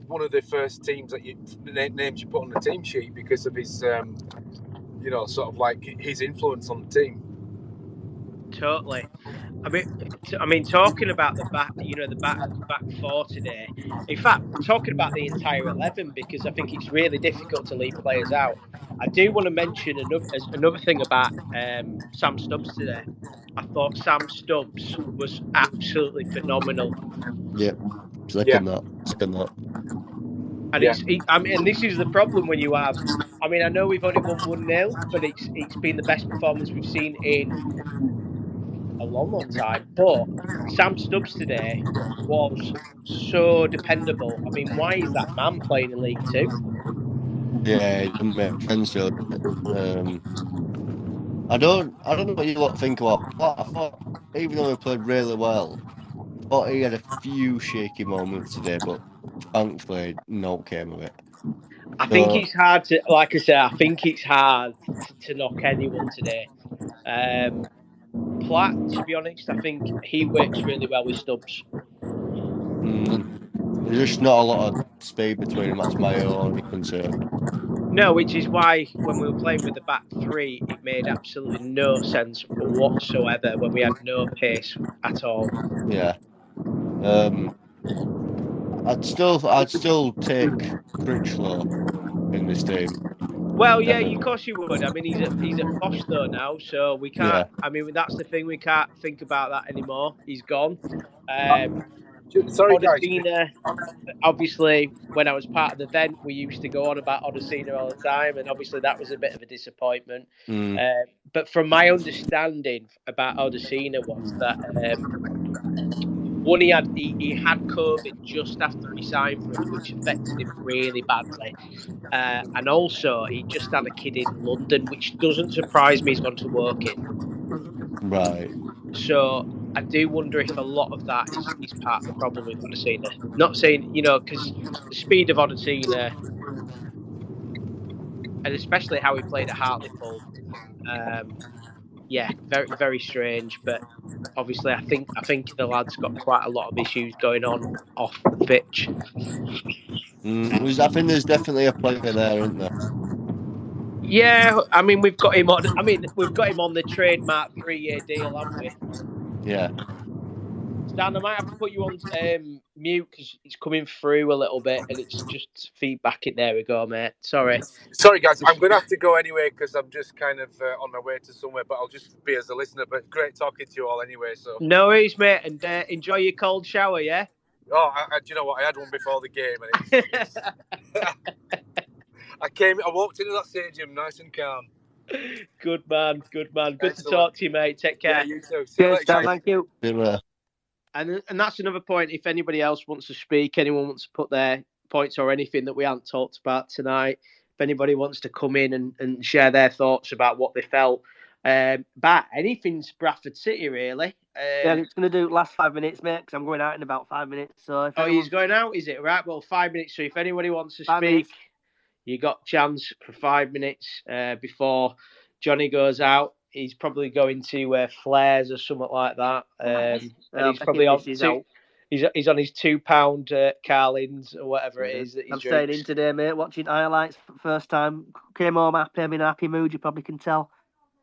[SPEAKER 5] one of the first names you put on the team sheet because of his, sort of like his influence on the team.
[SPEAKER 2] Totally. I mean, talking about the back, the back four today. In fact, talking about the entire 11, because I think it's really difficult to leave players out. I do want to mention another thing about Sam Stubbs today. I thought Sam Stubbs was absolutely phenomenal.
[SPEAKER 3] Yeah, second that.
[SPEAKER 2] And and this is the problem when you have. I mean, I know we've only won 1-0, but it's been the best performance we've seen in a long time. But Sam Stubbs today was so dependable. I mean, why is that man playing in League Two?
[SPEAKER 3] Yeah, it doesn't make sense, does it? I don't know what you lot think about Platt. I thought, even though he played really well, I thought he had a few shaky moments today, but thankfully no came of it.
[SPEAKER 2] I think it's hard to, like I said, I think it's hard to knock anyone today. Platt, to be honest, I think he works really well with Stubbs.
[SPEAKER 3] There's just not a lot of speed between them. That's my only concern.
[SPEAKER 2] No, which is why when we were playing with the back three, it made absolutely no sense whatsoever when we had no pace at all.
[SPEAKER 3] Yeah. I'd still take Critchlow in this team.
[SPEAKER 2] Well, yeah, of course you would. I mean, he's at Foster now, so we can't. Yeah. I mean, that's the thing. We can't think about that anymore. He's gone.
[SPEAKER 5] Sorry,
[SPEAKER 2] Odesina, obviously, when I was part of the event, we used to go on about Odesina all the time, and obviously that was a bit of a disappointment. But from my understanding about Odesina was that one, he had COVID just after he signed for us, which affected him really badly. And also, he just had a kid in London, which doesn't surprise me. He's gone to work in.
[SPEAKER 3] Right.
[SPEAKER 2] So I do wonder if a lot of that is part of the problem with Odesina. Not saying, because the speed of Odesina, and especially how he played at Hartlepool, very, very strange. But obviously, I think the lad's got quite a lot of issues going on off the pitch.
[SPEAKER 3] I think there's definitely a player there, isn't there?
[SPEAKER 2] Yeah, I mean we've got him on the trademark 3-year deal, haven't we?
[SPEAKER 3] Yeah.
[SPEAKER 2] Stan, I might have to put you on mute because it's coming through a little bit and it's just feedback. There we go, mate. Sorry.
[SPEAKER 5] Sorry, guys. I'm going to have to go anyway because I'm just kind of on my way to somewhere, but I'll just be as a listener. But great talking to you all anyway. So
[SPEAKER 2] No worries, mate. And enjoy your cold shower, yeah?
[SPEAKER 5] do you know what? I had one before the game and it's I walked into that stadium nice and calm.
[SPEAKER 2] Good man. Good
[SPEAKER 5] Excellent.
[SPEAKER 2] to talk to you, mate. Take care.
[SPEAKER 5] Yeah, you too. See you later, guys.
[SPEAKER 1] Thank you.
[SPEAKER 2] And that's another point. If anybody else wants to speak, anyone wants to put their points or anything that we haven't talked about tonight, if anybody wants to come in and share their thoughts about what they felt, about anything's Bradford City, really.
[SPEAKER 1] Yeah, it's going to do last 5 minutes, mate, because I'm going out in about 5 minutes. So if
[SPEAKER 2] he's going out, is it? Right, well, 5 minutes. So if anybody wants to speak, you got chance for 5 minutes before Johnny goes out. He's probably going to Flares or something like that. And he's probably on he's on his £2 Carlins or whatever it is that he
[SPEAKER 1] I'm
[SPEAKER 2] drinks.
[SPEAKER 1] staying in today, mate, watching highlights for the first time. Came home happy. I'm in a happy mood, you probably can tell.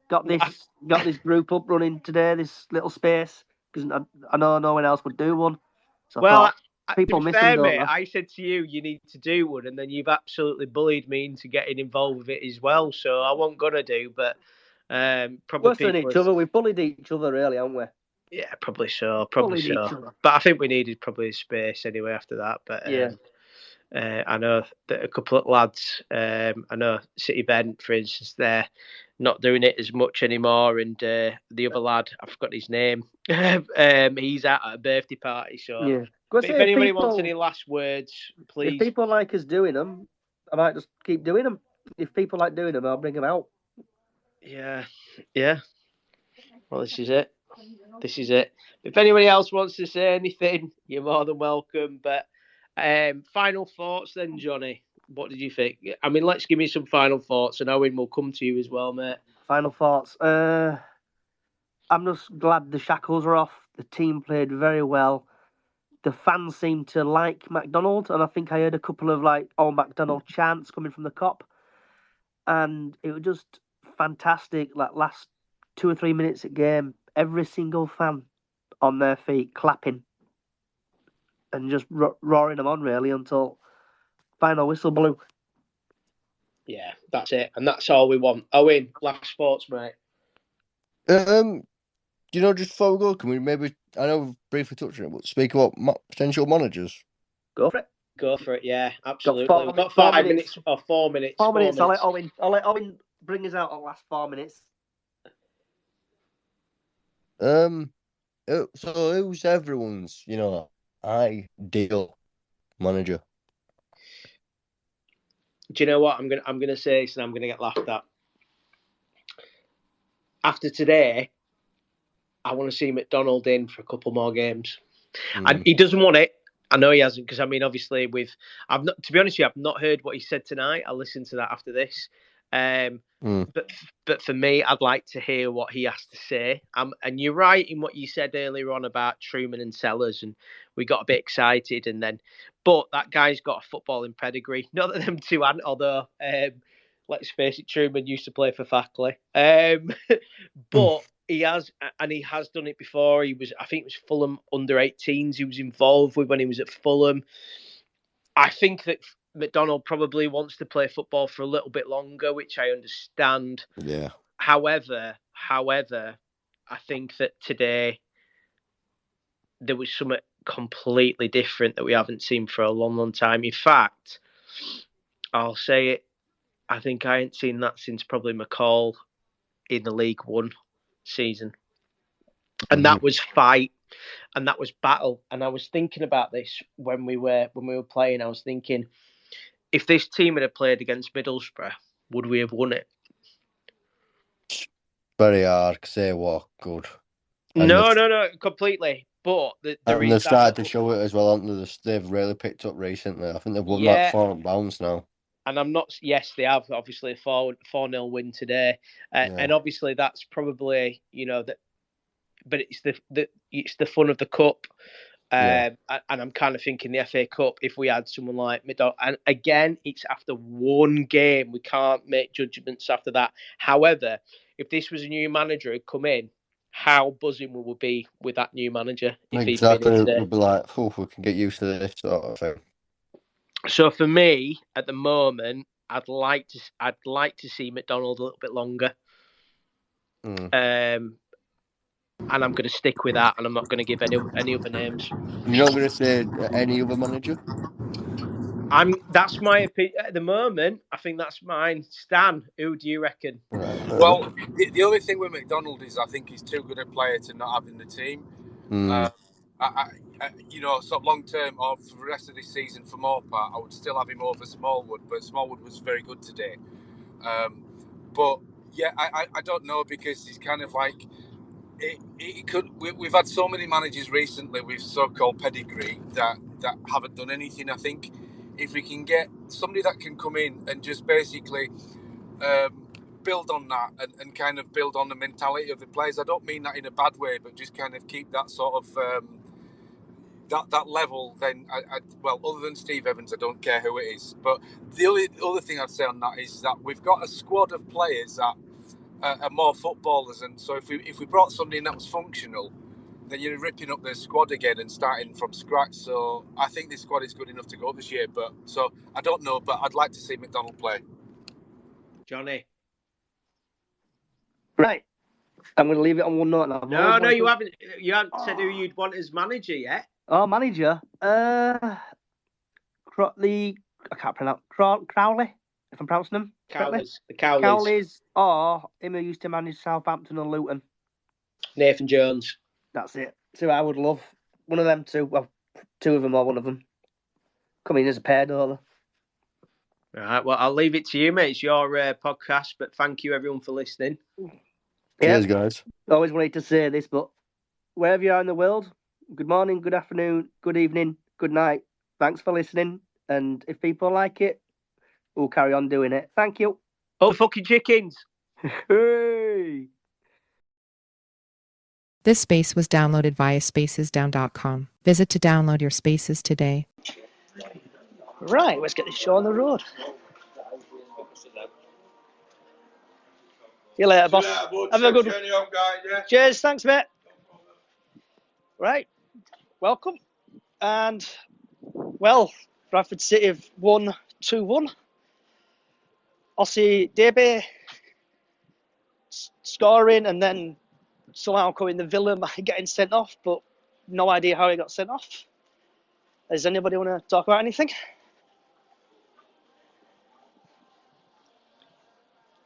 [SPEAKER 1] Got this group up running today, this little space, because I know no one else would do one. So people miss them, don't they?
[SPEAKER 2] I said to you, you need to do one, and then you've absolutely bullied me into getting involved with it as well. So I wasn't gonna do, but probably
[SPEAKER 1] worse than each other. We've bullied each other, really, haven't we?
[SPEAKER 2] Yeah, probably so. But I think we needed probably a space anyway after that. But I know that a couple of lads, I know City Ben, for instance, they're not doing it as much anymore. And the other lad, I forgot his name, he's out at a birthday party. So but if anybody wants any last words, please.
[SPEAKER 1] If people like us doing them, I might just keep doing them. If people like doing them, I'll bring them out.
[SPEAKER 2] Yeah. Well, this is it. If anybody else wants to say anything, you're more than welcome. But final thoughts then, Johnny. What did you think? I mean, let's give me some final thoughts, and Owen will come to you as well, mate.
[SPEAKER 1] Final thoughts. I'm just glad the shackles are off. The team played very well. The fans seemed to like McDonald, and I think I heard a couple of McDonald chants coming from the Kop. And it was just fantastic. Like last 2 or 3 minutes of game, every single fan on their feet, clapping and just roaring them on, really, until final whistle blew.
[SPEAKER 2] Yeah, that's it, and that's all we want. Owen, last thoughts, mate.
[SPEAKER 3] Just before we go, can we maybe, I know we've briefly touched on it, but speak about potential managers?
[SPEAKER 1] Go for it.
[SPEAKER 2] Yeah, absolutely. We've got 5 minutes or 4 minutes.
[SPEAKER 1] 4 minutes. I'll let Owen bring us out on the last 4 minutes.
[SPEAKER 3] So who's everyone's, ideal manager?
[SPEAKER 2] Do you know what? I'm gonna say this and I'm gonna get laughed at. After today, I want to see McDonald in for a couple more games. And he doesn't want it. I know he hasn't, because I mean, obviously, to be honest with you, I've not heard what he said tonight. I'll listen to that after this. But for me, I'd like to hear what he has to say. And you're right in what you said earlier on about Truman and Sellers, and we got a bit excited. But that guy's got a footballing pedigree. Not that them two aren't, although let's face it, Truman used to play for Fackley. But he has done it before. I think it was Fulham under-18s he was involved with when he was at Fulham. I think that McDonald probably wants to play football for a little bit longer, which I understand.
[SPEAKER 3] Yeah.
[SPEAKER 2] However, I think that today there was something completely different that we haven't seen for a long, long time. In fact, I'll say it, I think I ain't seen that since probably McCall in the League One season. And that was fight, and that was battle. And I was thinking about this when we were playing. I was thinking, if this team had played against Middlesbrough, would we have won it?
[SPEAKER 3] Very hard to say what good.
[SPEAKER 2] No, completely. But
[SPEAKER 3] they've started to show it as well, haven't they? They've really picked up recently. I think they've won that 4 bounce now. And
[SPEAKER 2] I'm not. Yes, they have. Obviously, a 4-0 win today, and obviously that's probably that. But it's the fun of the cup. And I'm kind of thinking the FA Cup, if we had someone like McDonald, and again, it's after one game, we can't make judgments after that. However, if this was a new manager who'd come in how buzzing we would be with that new manager if
[SPEAKER 3] Exactly.
[SPEAKER 2] he'd been in today.
[SPEAKER 3] We'll be like, oh, we can get used to this sort of thing.
[SPEAKER 2] So for me, at the moment, I'd like to see McDonald a little bit longer. And I'm going to stick with that, and I'm not going to give any other names.
[SPEAKER 3] You're not going to say any other manager?
[SPEAKER 2] That's my opinion at the moment. I think that's mine. Stan, who do you reckon?
[SPEAKER 3] Right,
[SPEAKER 5] well, the only thing with McDonald is I think he's too good a player to not have in the team. Sort of long term or for the rest of this season, for more part, I would still have him over Smallwood, but Smallwood was very good today. But yeah, I don't know, because he's kind of like it could. We've had so many managers recently with so-called pedigree that haven't done anything. I think if we can get somebody that can come in and just basically build on that and kind of build on the mentality of the players. I don't mean that in a bad way, but just kind of keep that sort of that level. Then, other than Steve Evans, I don't care who it is. But the only other thing I'd say on that is that we've got a squad of players that are more footballers, and so if we brought somebody in that was functional, then you're ripping up the squad again and starting from scratch. So I think this squad is good enough to go this year. But so I don't know, but I'd like to see McDonald play.
[SPEAKER 2] Johnny.
[SPEAKER 1] Right. I'm going to leave it on one note now.
[SPEAKER 2] No, you haven't. You haven't said who you'd want as manager yet.
[SPEAKER 1] Oh, manager. I can't pronounce Crowley, if I'm pronouncing them correctly.
[SPEAKER 2] The Cowleys.
[SPEAKER 1] Or him who used to manage Southampton and Luton.
[SPEAKER 2] Nathan Jones.
[SPEAKER 1] That's it. So I would love one of them two. Well, two of them or one of them. Come in as a pair, don't they?
[SPEAKER 2] Right. Well, I'll leave it to you, mate. It's your podcast, but thank you everyone for listening.
[SPEAKER 3] Cheers, guys.
[SPEAKER 1] Always wanted to say this, but wherever you are in the world, good morning, good afternoon, good evening, good night. Thanks for listening. And if people like it, we'll carry on doing it. Thank you.
[SPEAKER 2] Oh, fucking chickens.
[SPEAKER 1] Hey!
[SPEAKER 4] This space was downloaded via spacesdown.com. Visit to download your spaces today.
[SPEAKER 1] Right, let's get this show on the road. See you later, boss. Have a good one. Cheers, thanks, mate. Right, welcome. And, well, Bradford City have won 2-1. Ossie Debe scoring and then somehow coming the villain by getting sent off, but no idea how he got sent off. Does anybody want to talk about anything?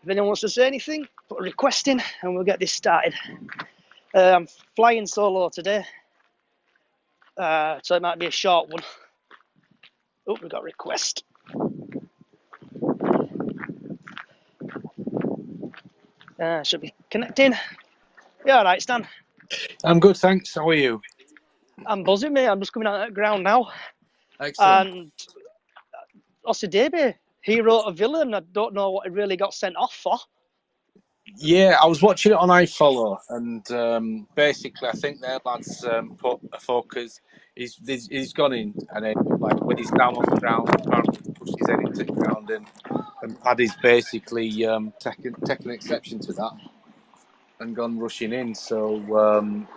[SPEAKER 1] If anyone wants to say anything, put a request in and we'll get this started. I'm flying solo today, so it might be a short one. Oh, we've got a request. Should be connecting. Yeah, all right, Stan.
[SPEAKER 5] I'm good, thanks. How are you?
[SPEAKER 1] I'm buzzing, mate. I'm just coming out of the ground now.
[SPEAKER 5] Excellent.
[SPEAKER 1] And Ossie Debe, hero or villain, I don't know what he really got sent off for.
[SPEAKER 5] Yeah, I was watching it on iFollow, and basically, I think their lads put a focus. He's gone in, and then, like, when he's down on the ground, apparently pushed his head into the ground, and Paddy's basically taken exception to that and gone rushing in. So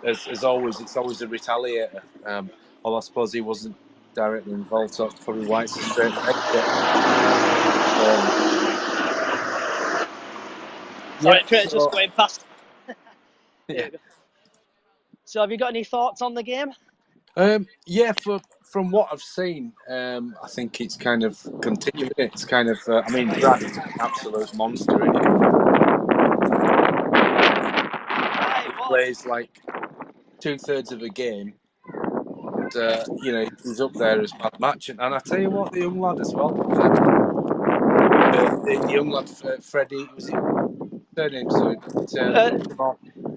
[SPEAKER 5] as always, it's always a retaliator. Although I suppose he wasn't directly involved, so it's probably why it's a straight red.
[SPEAKER 1] Sorry, train's just going past.
[SPEAKER 5] Yeah.
[SPEAKER 1] So have you got any thoughts on the game?
[SPEAKER 5] Yeah, from what I've seen, I think it's kind of continuing. It's kind of, Brad is an absolute monster, isn't he? He plays like 2/3 of a game, and he's up there as bad match. And I tell you what, the young lad as well. The young lad, Freddie, was it? Surname, sorry.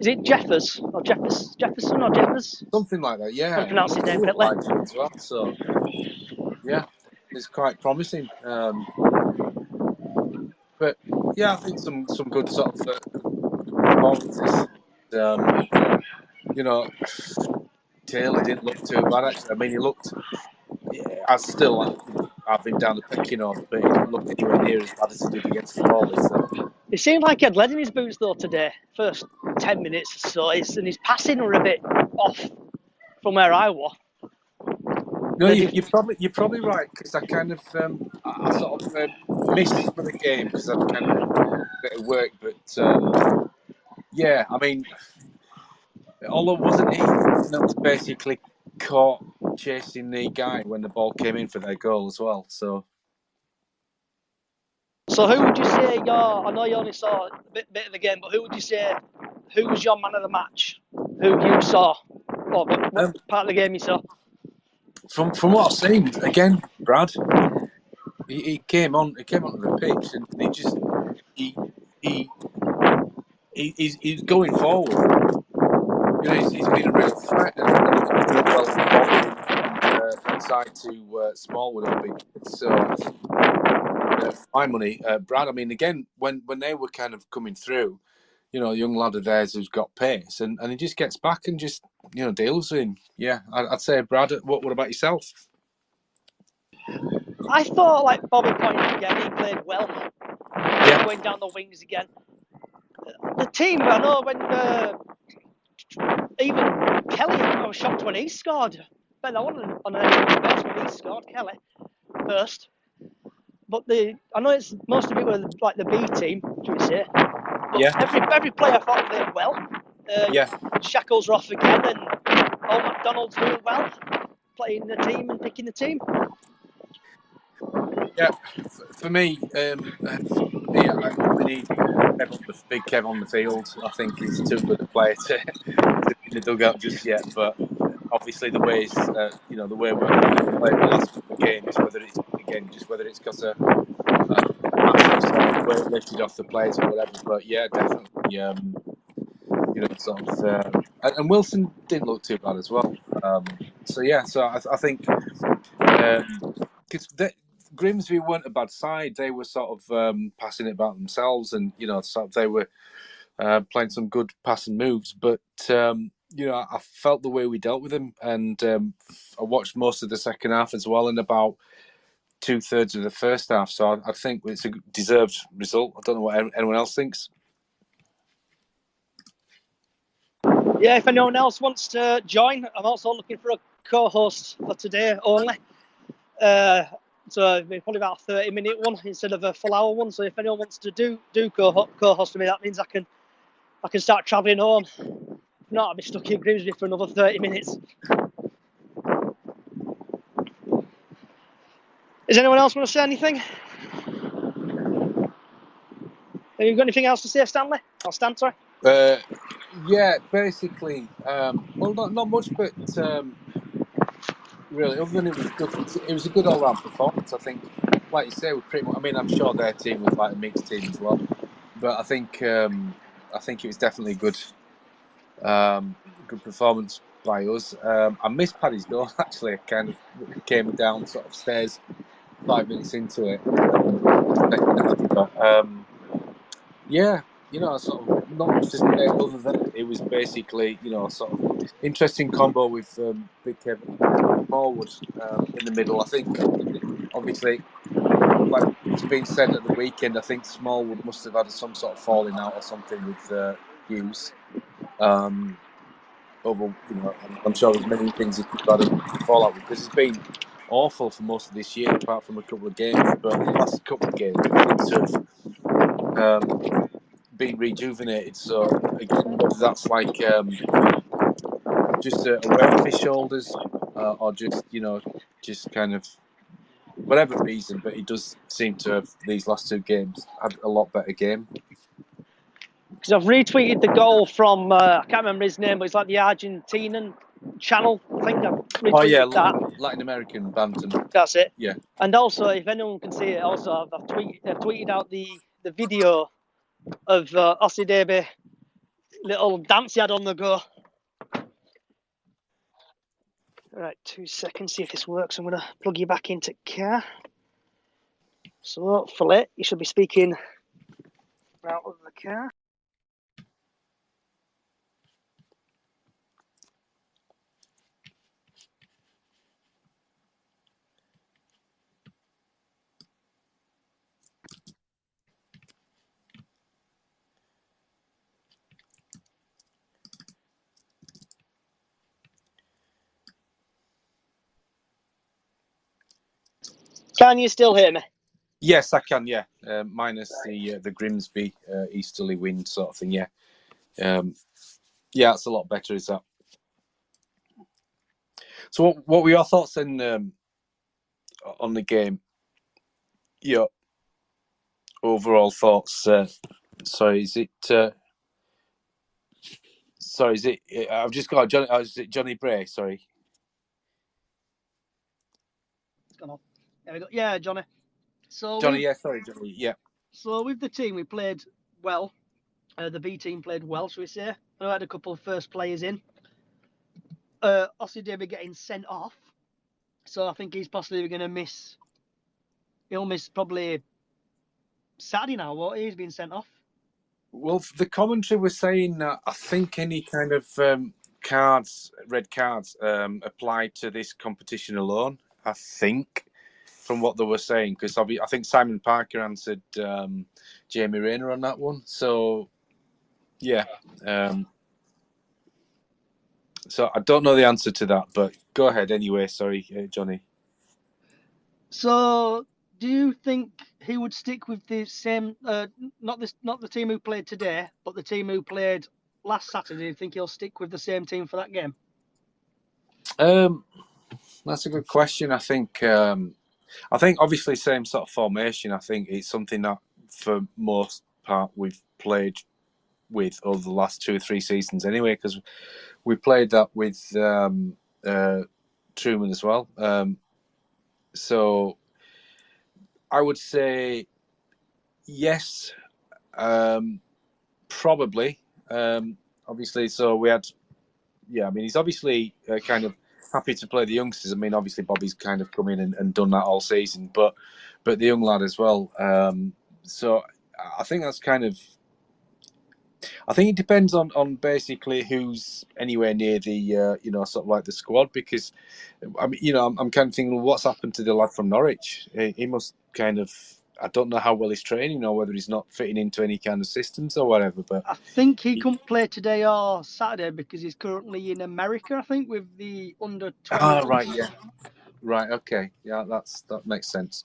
[SPEAKER 1] Is it Jeffers or Jefferson or Jeffers?
[SPEAKER 5] Something like that, yeah.
[SPEAKER 1] I'm pronouncing his name correctly.
[SPEAKER 5] As well, so yeah, it's quite promising. But yeah, I think some good sort of performances. Taylor didn't look too bad actually. I mean, he looked. I still have him down the pecking order, but he didn't look anywhere near as bad as he did against the Ballers. So.
[SPEAKER 1] It seemed like he had lead in his boots though today. First
[SPEAKER 6] 10 minutes or so, and his passing were a bit off from where I was.
[SPEAKER 5] No, you're probably right, because I kind of I sort of missed some of the game because I'd kind of a bit of work, but yeah, I mean, although wasn't he not basically caught chasing the guy when the ball came in for their goal as well? So
[SPEAKER 6] who would you say I know you only saw a bit of the game, but who would you say, who was your man of the match? Who you saw? Or what part of the game you saw?
[SPEAKER 5] From what I've seen, again, Brad, he came onto the pitch and he's going forward. You know, he's been a real threat and he's done well in the ball inside to Smallwood or Big. So I think for my money, Brad. I mean, again, when they were kind of coming through, you know, a young lad of theirs who's got pace, and he just gets back and just, you know, deals with him. Yeah, I'd say Brad. What about yourself?
[SPEAKER 6] I thought, like Bobby pointed out again, he played well.
[SPEAKER 5] Yeah.
[SPEAKER 6] Going down the wings again. The team, I know when even Kelly, I was shocked when he scored. But I wasn't on any best when he scored, Kelly, first. But I know it's most of it was like the B team, should we say? But
[SPEAKER 5] Yeah.
[SPEAKER 6] every player I thought played well.
[SPEAKER 5] Yeah.
[SPEAKER 6] Shackles are off again, and Old McDonald's doing well, playing the team and picking the team.
[SPEAKER 5] Yeah, for me, we need big Kev on the field. I think he's too good a player to be in the dugout just yet. But obviously, the way the way we're playing the last couple of games, whether it's because a massive sort of weight lifted off the players or whatever. But yeah, definitely, you know, sort of, and Wilson didn't look too bad as well. So I think because Grimsby weren't a bad side. They were sort of passing it about themselves, and you know, sort of they were playing some good passing moves. But you know, I felt the way we dealt with them, and I watched most of the second half as well, and about 2/3 of the first half. So I think it's a deserved result. I don't know what anyone else thinks.
[SPEAKER 6] Yeah, if anyone else wants to join, I'm also looking for a co-host for today only. So it'll be probably about a 30-minute one instead of a full-hour one. So if anyone wants to do co-host with me, that means I can start travelling home. If not, I'll be stuck in Grimsby for another 30 minutes. Does anyone else want to say anything? Have you got anything else to say, Stanley? Or Stan, sorry?
[SPEAKER 5] Yeah, basically, well, not much, but really, other than it was good. It was a good all-round performance. I think, like you say, we pretty much. I mean, I'm sure their team was like a mixed team as well, but I think it was definitely good performance by us. I missed Paddy's goal actually. I kind of came down sort of stairs 5 minutes into it, second half, but yeah, you know, sort of not much to say other than it was basically, you know, sort of interesting combo with Big Kevin Smallwood in the middle. I think, obviously, like it's been said at the weekend, I think Smallwood must have had some sort of falling out or something with Hughes. Over, you know, I'm sure there's many things he could have had a fallout with, because he's been awful for most of this year, apart from a couple of games. But the last couple of games, he seems to have been rejuvenated. So again, whether that's like just a weight off his shoulders, or just, you know, just kind of whatever reason, but he does seem to have these last two games had a lot better game.
[SPEAKER 6] Because I've retweeted the goal from I can't remember his name, but it's like the Argentinian channel. I think I've retweeted that.
[SPEAKER 5] Latin American bantam.
[SPEAKER 6] That's it.
[SPEAKER 5] Yeah.
[SPEAKER 6] And also, if anyone can see it, also I've tweeted out the video of Ossie Davey little dance he had on the go. All right, 2 seconds, see if this works. I'm going to plug you back into car. So hopefully you should be speaking out of the car. Can you still hear me?
[SPEAKER 5] Yes, I can. Yeah, minus the Grimsby easterly wind sort of thing. Yeah, it's a lot better. Is that? So, what were your thoughts then on the game? Your overall thoughts. Sorry, is it? Sorry, is it? I've just got Johnny. Is it Johnny Bray? Sorry.
[SPEAKER 6] It's gone off. There we go. Yeah, Johnny. So
[SPEAKER 5] Johnny. Yeah, sorry, Johnny. Yeah.
[SPEAKER 6] So with the team, we played well. The B team played well, shall we say? I had a couple of first players in. Ossie David getting sent off, so I think he's possibly going to miss. He'll miss probably Saturday now. What he's been sent off.
[SPEAKER 5] Well, the commentary was saying that I think any kind of red cards, apply to this competition alone. I think, from what they were saying, because I think Simon Parker answered Jamie Rayner on that one. So, yeah. So I don't know the answer to that, but go ahead anyway. Sorry, Johnny.
[SPEAKER 6] So, do you think he would stick with the same? Not the team who played today, but the team who played last Saturday. Do you think he'll stick with the same team for that game?
[SPEAKER 5] That's a good question. I think obviously same sort of formation. I think it's something that for most part we've played with over the last 2 or 3 seasons anyway, because we played that with Truman as well. So I would say yes, probably. Obviously, so we had. Yeah, I mean, he's obviously kind of happy to play the youngsters. I mean, obviously Bobby's kind of come in and done that all season, but the young lad as well. So I think that's kind of. I think it depends on basically who's anywhere near the sort of like the squad, because I mean I'm kind of thinking, well, what's happened to the lad from Norwich? He must kind of. I don't know how well he's training or whether he's not fitting into any kind of systems or whatever. But
[SPEAKER 6] I think he couldn't play today or Saturday because he's currently in America, I think, with the under 21.
[SPEAKER 5] right, yeah, right, okay, yeah, that makes sense.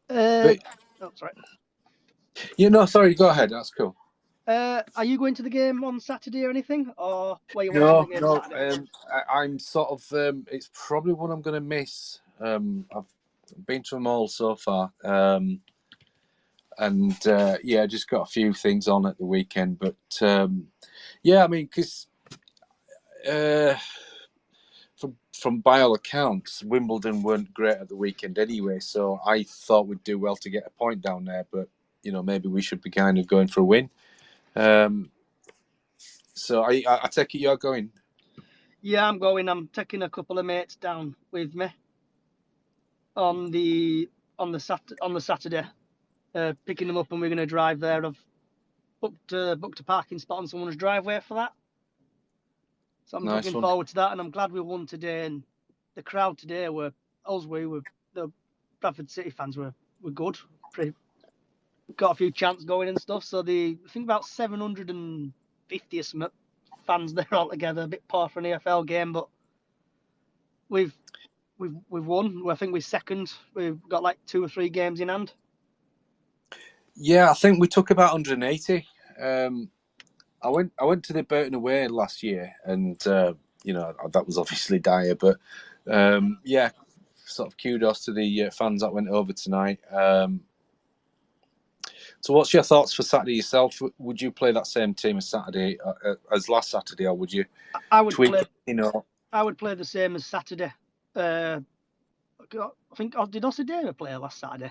[SPEAKER 6] Sorry.
[SPEAKER 5] Sorry, go ahead. That's cool.
[SPEAKER 6] Are you going to the game on Saturday or anything, or were you watching the game Saturday?
[SPEAKER 5] I'm sort of. It's probably one I'm going to miss. I've been to them all so far, and just got a few things on at the weekend. But I mean, because from by all accounts, Wimbledon weren't great at the weekend anyway. So I thought we'd do well to get a point down there, but maybe we should be kind of going for a win. So I take it you're going.
[SPEAKER 6] Yeah, I'm going. I'm taking a couple of mates down with me on the Saturday, picking them up, and we're going to drive there. I've booked a parking spot on someone's driveway for that, so I'm looking forward to that. And I'm glad we won today. And the crowd today the Bradford City fans were good. Got a few chants going and stuff. So I think about 750 or something fans there altogether. A bit poor for an EFL game, but we've won. I think we're second. We've got like 2 or 3 games in hand.
[SPEAKER 5] Yeah, I think we took about 180. I went to the Burton away last year, and that was obviously dire, but sort of kudos to the fans that went over tonight. So, what's your thoughts for Saturday yourself? Would you play that same team as Saturday, as last Saturday, or would you?
[SPEAKER 6] I would
[SPEAKER 5] tweak
[SPEAKER 6] play.
[SPEAKER 5] It,
[SPEAKER 6] I would play the same as Saturday. I think did Ossie David play last Saturday?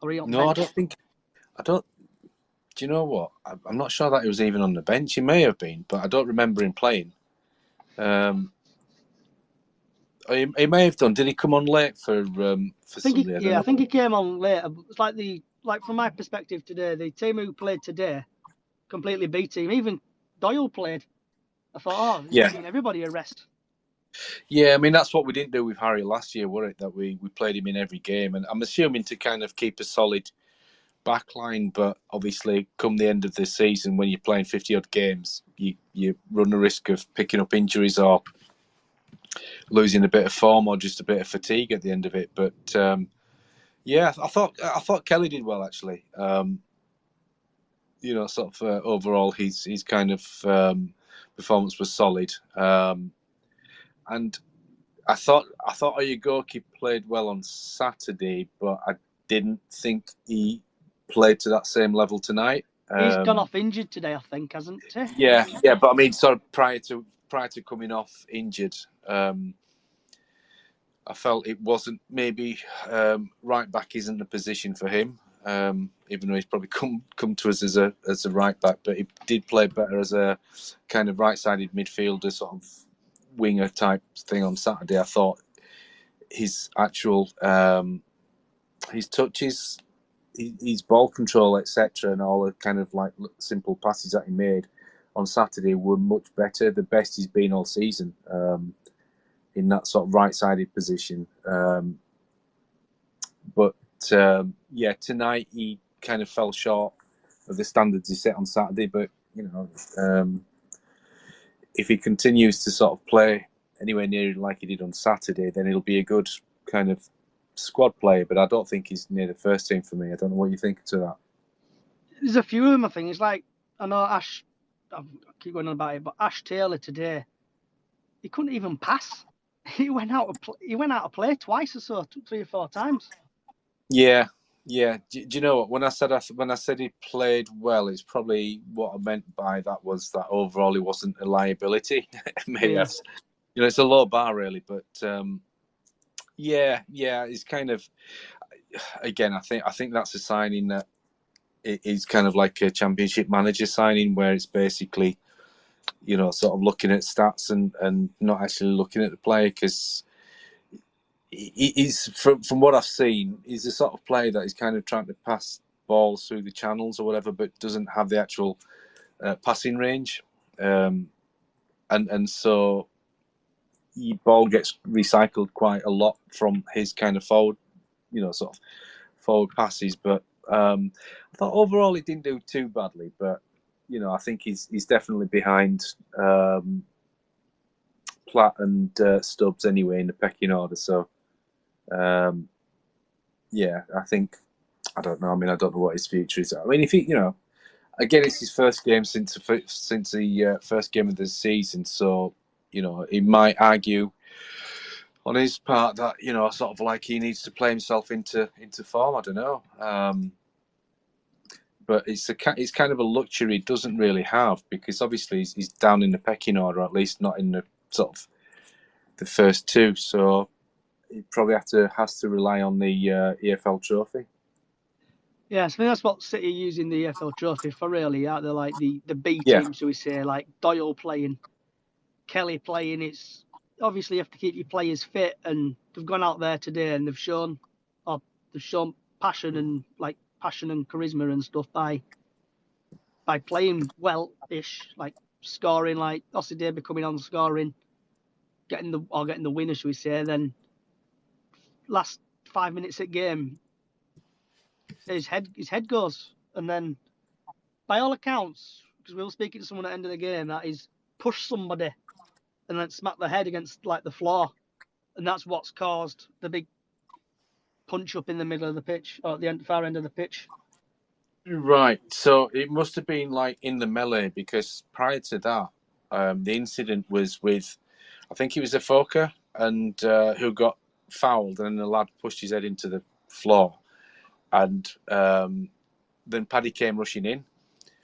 [SPEAKER 6] Or he on
[SPEAKER 5] no,
[SPEAKER 6] bench?
[SPEAKER 5] I don't. Do you know what? I'm not sure that he was even on the bench. He may have been, but I don't remember him playing. He may have done. Did he come on late for Sunday?
[SPEAKER 6] I think he came on late. It's like from my perspective today, the team who played today completely beat him. Even Doyle played. I thought, giving everybody a rest.
[SPEAKER 5] Yeah, I mean that's what we didn't do with Harry last year, were it? That we played him in every game, and I'm assuming to kind of keep a solid backline. But obviously, come the end of the season, when you're playing 50 odd games, you run the risk of picking up injuries or losing a bit of form or just a bit of fatigue at the end of it. But yeah, I thought Kelly did well actually. Sort of overall, his kind of performance was solid, and I thought Oyegoki played well on Saturday, but I didn't think he played to that same level tonight.
[SPEAKER 6] He's gone off injured today, I think, hasn't he?
[SPEAKER 5] Yeah, but I mean, sort of prior to coming off injured, I felt it wasn't maybe right back isn't the position for him. Even though he's probably come to us as a right back, but he did play better as a kind of right-sided midfielder, sort of winger type thing on Saturday. I thought his actual his touches, his ball control, etc., and all the kind of like simple passes that he made on Saturday were much better. The best he's been all season in that sort of right-sided position. But tonight he kind of fell short of the standards he set on Saturday. But if he continues to sort of play anywhere near like he did on Saturday, then it'll be a good kind of squad player. But I don't think he's near the first team for me. I don't know what you think to that.
[SPEAKER 6] There's a few of them, I think. It's like, I know Ash, I keep going on about it, but Ash Taylor today, he couldn't even pass. He went out of play twice or so, 3 or 4 times.
[SPEAKER 5] Yeah. Do you know what? When I said he played well, it's probably what I meant by that was that overall he wasn't a liability. Maybe that's, it's a low bar really, but it's kind of, again, I think that's a signing that is kind of like a championship manager signing where it's basically, sort of looking at stats and not actually looking at the player, because he's from what I've seen, he's the sort of player that is kind of trying to pass balls through the channels or whatever, but doesn't have the actual passing range, and so the ball gets recycled quite a lot from his kind of forward, sort of forward passes. But I thought overall he didn't do too badly, but I think he's definitely behind Platt and Stubbs anyway in the pecking order. So. I think, I don't know. I mean, I don't know what his future is. I mean, if he, again, it's his first game since the first game of the season, so he might argue on his part that sort of like he needs to play himself into form. I don't know, but it's kind of a luxury he doesn't really have, because obviously he's down in the pecking order, at least not in the sort of the first two. So. He probably has to rely on the EFL trophy.
[SPEAKER 6] Yeah, so I think that's what City are using the EFL trophy for, really. They're like the B team, so we say, like Doyle playing, Kelly playing. It's obviously you have to keep your players fit, and they've gone out there today and they've shown passion and charisma and stuff by playing well-ish, like scoring, like Osadebe coming on scoring, getting the winner, should we say? Then last 5 minutes at game, his head goes, and then by all accounts, because we were speaking to someone at the end of the game, that is push somebody and then smack their head against like the floor, and that's what's caused the big punch up in the middle of the pitch, or at the far end of the pitch.
[SPEAKER 5] Right. So it must have been like in the melee, because prior to that, the incident was with, I think he was a Foker, and who got fouled, and the lad pushed his head into the floor, and then Paddy came rushing in,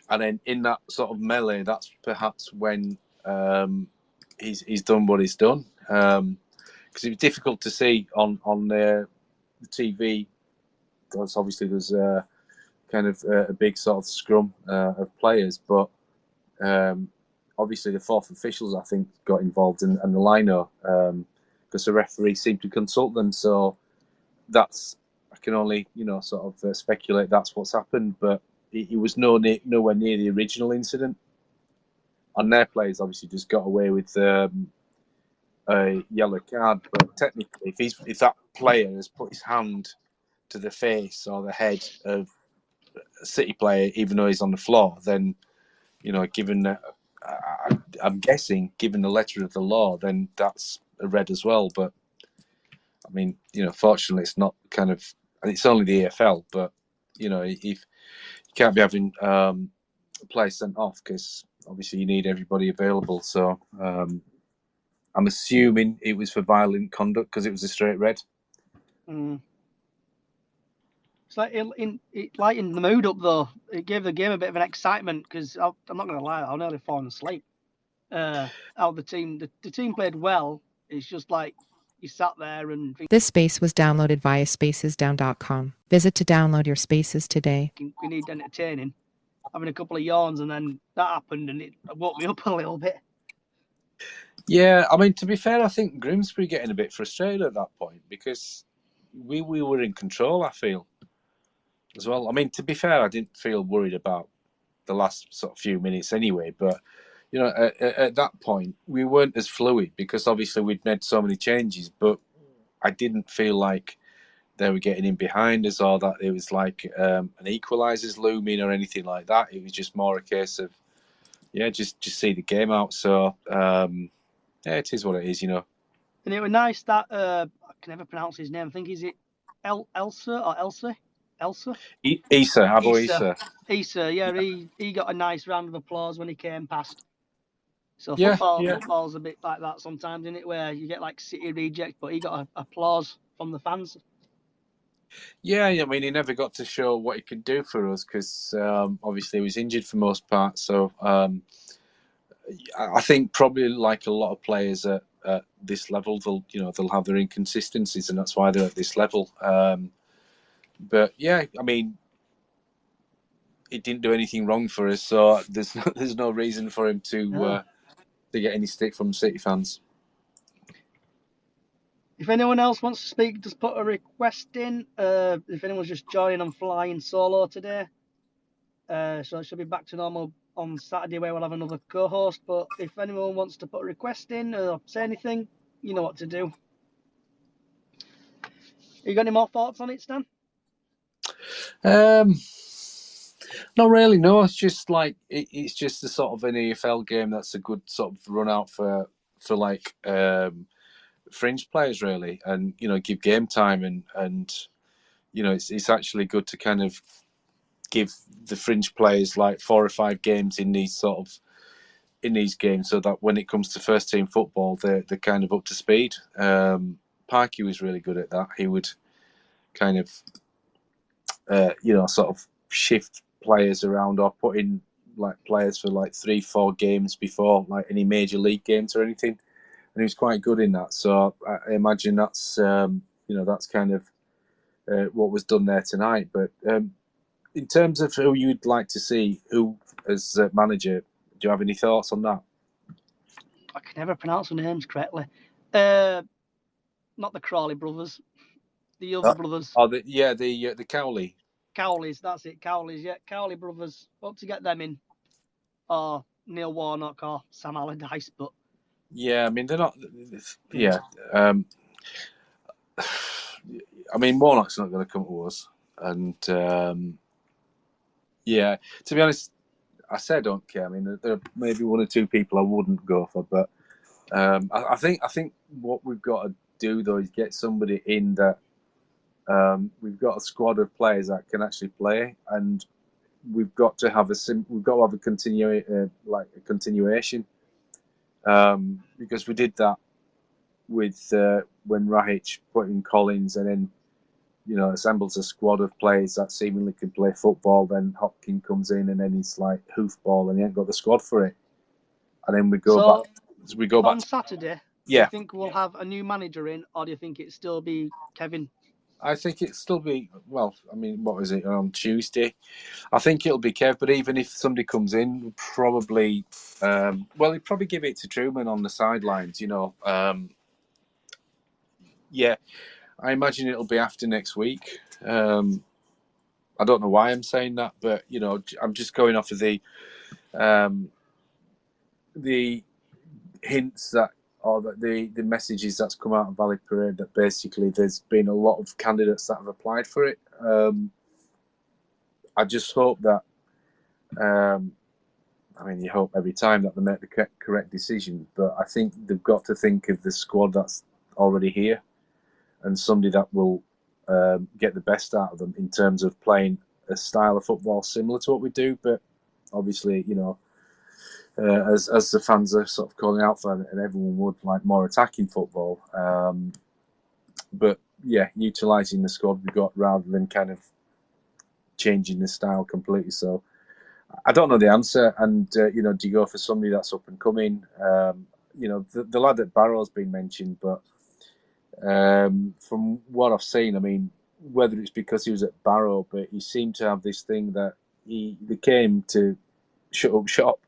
[SPEAKER 5] and then in that sort of melee, that's perhaps when he's done what he's done, because it was difficult to see on the TV, because obviously there's kind of a big sort of scrum of players, but obviously the fourth officials, I think, got involved, and the lino, because the referee seemed to consult them. So that's, I can only sort of speculate that's what's happened, but he was nowhere near the original incident. And their players obviously just got away with a yellow card, but technically, if that player has put his hand to the face or the head of a City player, even though he's on the floor, then given I'm guessing, given the letter of the law, then that's a red as well. But I mean, fortunately, it's not kind of. It's only the AFL, but if you can't be having players sent off because obviously you need everybody available. So I'm assuming it was for violent conduct because it was a straight red.
[SPEAKER 6] It's like it lightened the mood up though. It gave the game a bit of an excitement because I'm not going to lie, I nearly fallen asleep. How the team played well. It's just like you sat there and
[SPEAKER 4] This space was downloaded via spacesdown.com. Visit to download your spaces today.
[SPEAKER 6] we need entertaining. Having a couple of yawns and then that happened and it woke me up a little bit.
[SPEAKER 5] Yeah, I mean, to be fair, I think Grimsby getting a bit frustrated at that point because we were in control, I feel, as well. I mean, to be fair, I didn't feel worried about the last sort of few minutes anyway, but, at that point, we weren't as fluid because obviously we'd made so many changes, but I didn't feel like they were getting in behind us or that it was like an equaliser's looming or anything like that. It was just more a case of, just see the game out. So, it is what it is,
[SPEAKER 6] And it was nice that I can never pronounce his name. I think is it Elsa or Elsa? Elsa?
[SPEAKER 5] Issa, Abu Issa.
[SPEAKER 6] Issa, yeah, he got a nice round of applause when he came past. So
[SPEAKER 5] Yeah,
[SPEAKER 6] football's a bit like that sometimes, isn't it? Where you get like City reject, but he got applause from the fans.
[SPEAKER 5] Yeah, I mean, he never got to show what he could do for us because obviously he was injured for most part. So I think probably like a lot of players at this level, they'll have their inconsistencies, and that's why they're at this level. But yeah, I mean, it didn't do anything wrong for us, so there's no reason for him to get any stick from City fans.
[SPEAKER 6] If anyone else wants to speak, just put a request in. If anyone's just joining, I'm flying solo today. So it should be back to normal on Saturday where we'll have another co-host. But if anyone wants to put a request in or say anything, you know what to do. You got any more thoughts on it, Stan?
[SPEAKER 5] Not really, no. It's just like it's just a sort of an EFL game that's a good sort of run out for like fringe players, really, and give game time and it's actually good to kind of give the fringe players like 4 or 5 games in these games, so that when it comes to first team football, they're kind of up to speed. Parky was really good at that. He would kind of sort of shift players around or put in like players for like 3-4 games before like any major league games or anything, and he was quite good in that. So I imagine that's that's kind of what was done there tonight. But in terms of who you'd like to see who as manager, do you have any thoughts on that?
[SPEAKER 6] I can never pronounce the names correctly. Not the Crawley brothers, the other brothers.
[SPEAKER 5] Oh, the Cowley.
[SPEAKER 6] Cowleys, that's it. Cowleys, yeah. Cowley brothers. Hope to get them in. Or Neil Warnock or Sam Allardyce, but
[SPEAKER 5] yeah, I mean they're not. Yeah, I mean Warnock's not going to come to us, and yeah, to be honest, I say I don't care. I mean there are maybe 1 or 2 people I wouldn't go for, but I think what we've got to do though is get somebody in that we've got a squad of players that can actually play, and we've got to have a continuation because we did that with when Rahic put in Collins and then assembles a squad of players that seemingly can play football. Then Hopkins comes in and then he's like hoofball and he ain't got the squad for it. And then we go back
[SPEAKER 6] on Saturday.
[SPEAKER 5] Yeah.
[SPEAKER 6] Do you think we'll have a new manager in, or do you think it'll still be Kevin?
[SPEAKER 5] I think it'll still be, well, I mean, what is it, on Tuesday? I think it'll be Kev, but even if somebody comes in, we'll probably, he'd probably give it to Truman on the sidelines, Yeah, I imagine it'll be after next week. I don't know why I'm saying that, but, I'm just going off of the hints that, or the messages that's come out of Valley Parade that basically there's been a lot of candidates that have applied for it. I just hope that I mean, you hope every time that they make the correct decision, but I think they've got to think of the squad that's already here and somebody that will get the best out of them in terms of playing a style of football similar to what we do, but obviously, as the fans are sort of calling out for, and everyone would like more attacking football. But yeah, utilising the squad we've got rather than kind of changing the style completely. So I don't know the answer. And, do you go for somebody that's up and coming? The lad at Barrow's been mentioned, but from what I've seen, I mean, whether it's because he was at Barrow, but he seemed to have this thing that they came to shut up shop.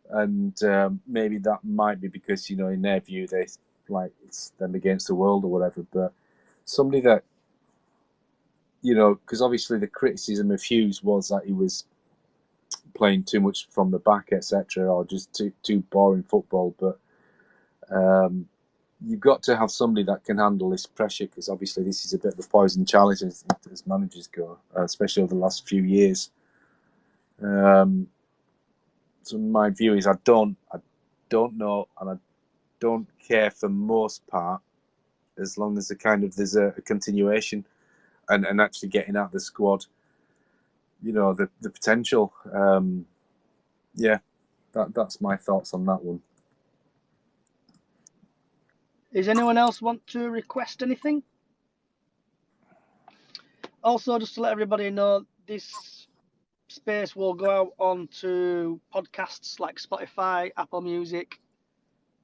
[SPEAKER 5] And maybe that might be because, in their view, they like it's them against the world or whatever. But somebody that, because obviously the criticism of Hughes was that he was playing too much from the back, etc., or just too boring football. But you've got to have somebody that can handle this pressure, because obviously this is a bit of a poison challenge as managers go, especially over the last few years. So my view is I don't know, and I don't care for most part, as long as there's a continuation and actually getting out the squad, the potential. That's my thoughts on that one.
[SPEAKER 6] Does anyone else want to request anything? Also, just to let everybody know, this space will go out onto podcasts like Spotify, Apple Music,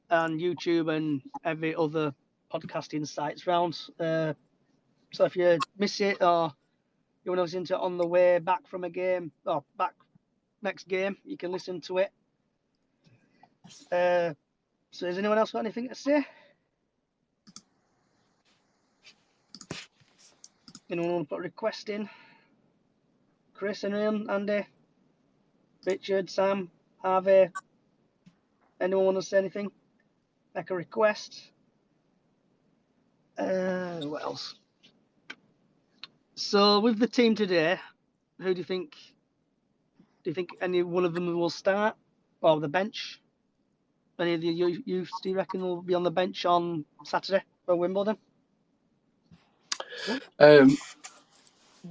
[SPEAKER 6] and YouTube, and every other podcasting sites round. So if you miss it or you want to listen to it on the way back from a game or back next game, you can listen to it. So has anyone else got anything to say? Anyone want to put a request in? Chris, anyone? Andy? Richard? Sam? Harvey? Anyone want to say anything? Make a request? What else? So with the team today, who do you think? Do you think any one of them will start, or the bench? Any of the youths, do you reckon, will be on the bench on Saturday for Wimbledon?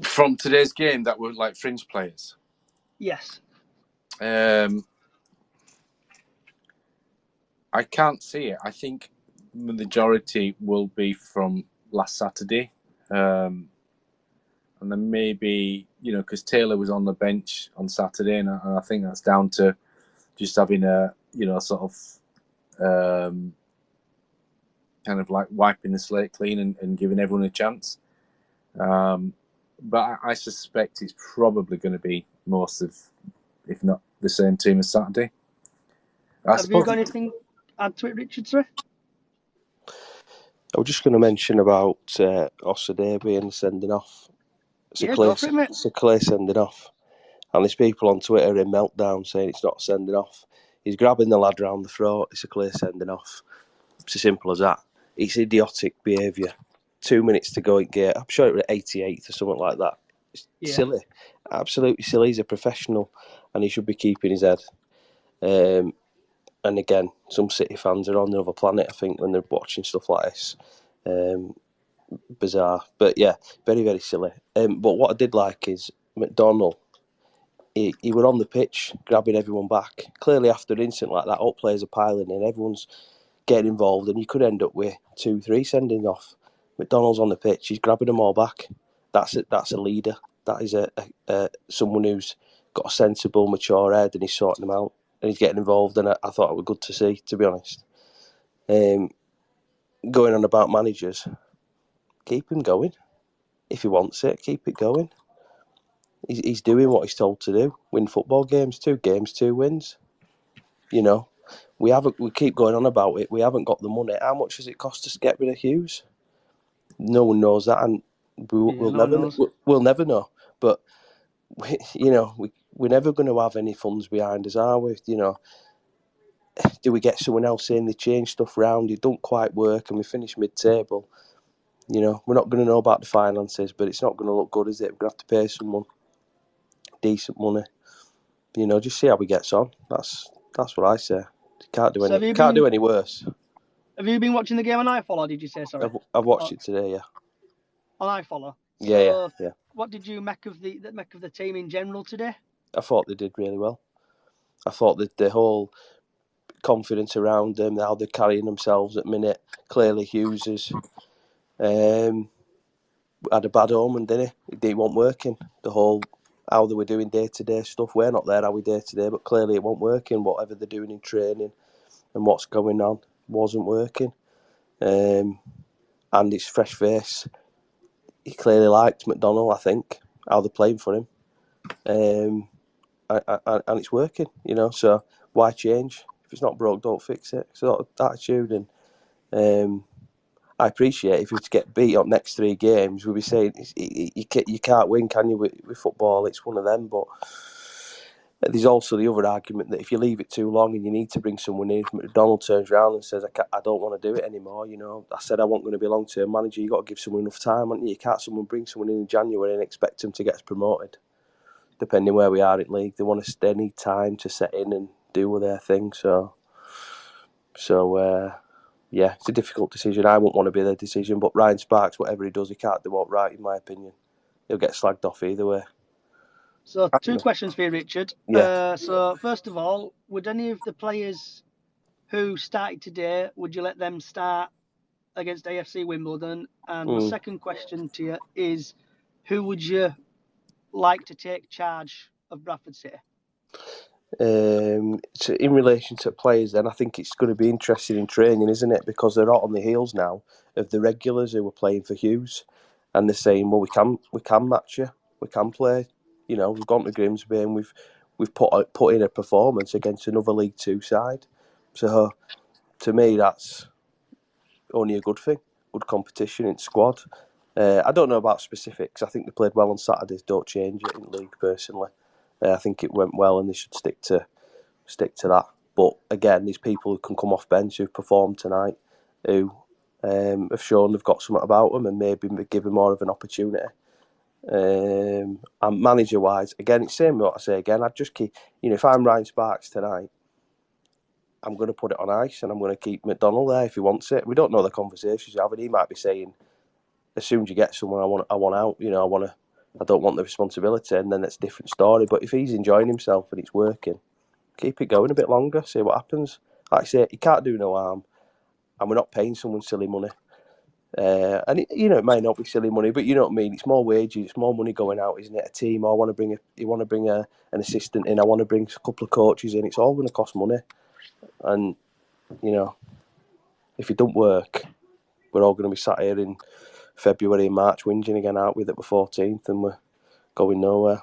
[SPEAKER 5] From today's game, that were like fringe players.
[SPEAKER 6] Yes.
[SPEAKER 5] I can't see it. I think the majority will be from last Saturday. And then maybe, because Taylor was on the bench on Saturday, and I think that's down to just having a, sort of kind of like wiping the slate clean and giving everyone a chance. But I suspect it's probably going to be most of, if not the same team as Saturday.
[SPEAKER 6] Have you got anything to add to it, Richard, sir?
[SPEAKER 7] I was just going to mention about Ossadeh being sending off.
[SPEAKER 6] Go for it, mate.
[SPEAKER 7] It's a clear sending off. And there's people on Twitter in meltdown saying it's not sending off. He's grabbing the lad round the throat. It's a clear sending off. It's as simple as that. It's idiotic behaviour. 2 minutes to go in gear. I'm sure it was 88th or something like that. It's silly. Absolutely silly. He's a professional and he should be keeping his head. And again, some City fans are on the other planet, I think, when they're watching stuff like this. Bizarre. But yeah, very, very silly. But what I did like is McDonnell, he were on the pitch, grabbing everyone back. Clearly after an incident like that, all players are piling in, everyone's getting involved, and you could end up with 2-3 sending off. McDonnell's on the pitch, he's grabbing them all back. That's a leader. That is a someone who's got a sensible, mature head, and he's sorting them out. And he's getting involved, and I thought it was good to see, to be honest. Going on about managers, keep him going. If he wants it, keep it going. He's doing what he's told to do. Win football games, 2 games, 2 wins. We keep going on about it. We haven't got the money. How much does it cost us to get rid of Hughes? No one knows that, and we'll never know. But we're never going to have any funds behind us, are we? Do we get someone else in? They change stuff around. It don't quite work, and we finish mid-table. We're not going to know about the finances, but it's not going to look good, is it? We're going to have to pay someone decent money. just see how he gets on. That's what I say. Can't do
[SPEAKER 6] So
[SPEAKER 7] any worse.
[SPEAKER 6] Have you been watching the game on iFollow? Did you say sorry?
[SPEAKER 7] I've watched it today. Yeah.
[SPEAKER 6] On iFollow.
[SPEAKER 7] Yeah.
[SPEAKER 6] What did you make of the team in general today?
[SPEAKER 7] I thought they did really well. I thought that the whole confidence around them, how they're carrying themselves at minute. Clearly, Hughes has had a bad omen, didn't he? It wasn't working. The whole how they were doing day-to-day stuff. We're not there, are we, day-to-day? But clearly it wasn't working. Whatever they're doing in training and what's going on wasn't working. And it's fresh face. He clearly liked McDonnell, I think, how they're playing for him. And it's working, so why change? If it's not broke, don't fix it. So attitude, and I appreciate if you get beat up next 3 games, we'll be saying you can't win, can you, with football? It's one of them. But there's also the other argument that if you leave it too long and you need to bring someone in, if McDonald turns around and says, I don't want to do it anymore, I said I wasn't going to be a long-term manager, you've got to give someone enough time, haven't you? You can't bring someone in January and expect them to get us promoted. Depending where we are in league, they need time to set in and do their thing. So yeah, it's a difficult decision. I wouldn't want to be their decision, but Ryan Sparks, whatever he does, he can't do it right, in my opinion. He'll get slagged off either way.
[SPEAKER 6] So 2 questions for you, Richard.
[SPEAKER 7] Yeah.
[SPEAKER 6] So first of all, would any of the players who started today, would you let them start against AFC Wimbledon? And my second question to you is, who would you like to take charge of Bradford City?
[SPEAKER 7] So in relation to players, then I think it's going to be interesting in training, isn't it? Because they're hot on the heels now of the regulars who were playing for Hughes, and they're saying, "Well, we can match you, we can play." We've gone to Grimsby and we've put in a performance against another League Two side. So to me, that's only a good thing. Good competition in squad. I don't know about specifics. I think they played well on Saturdays. Don't change it in league personally. I think it went well, and they should stick to that. But again, these people who can come off bench who've performed tonight, who have shown they've got something about them and maybe given more of an opportunity. And manager-wise, again, it's the same what I say again. I'd just keep, if I'm Ryan Sparks tonight, I'm going to put it on ice and I'm going to keep McDonnell there if he wants it. We don't know the conversations he's having. He might be saying, as soon as you get someone, I want out. I don't want the responsibility, and then it's a different story. But if he's enjoying himself and it's working, keep it going a bit longer, see what happens. Like I say, he can't do no harm, and we're not paying someone silly money. And it may not be silly money, but you know what I mean. It's more wages, it's more money going out, isn't it? A team. I want to bring an assistant in. I want to bring a couple of coaches in. It's all going to cost money, and if it don't work, we're all going to be sat here in February and March whinging again, aren't we? That we're 14th and we're going nowhere.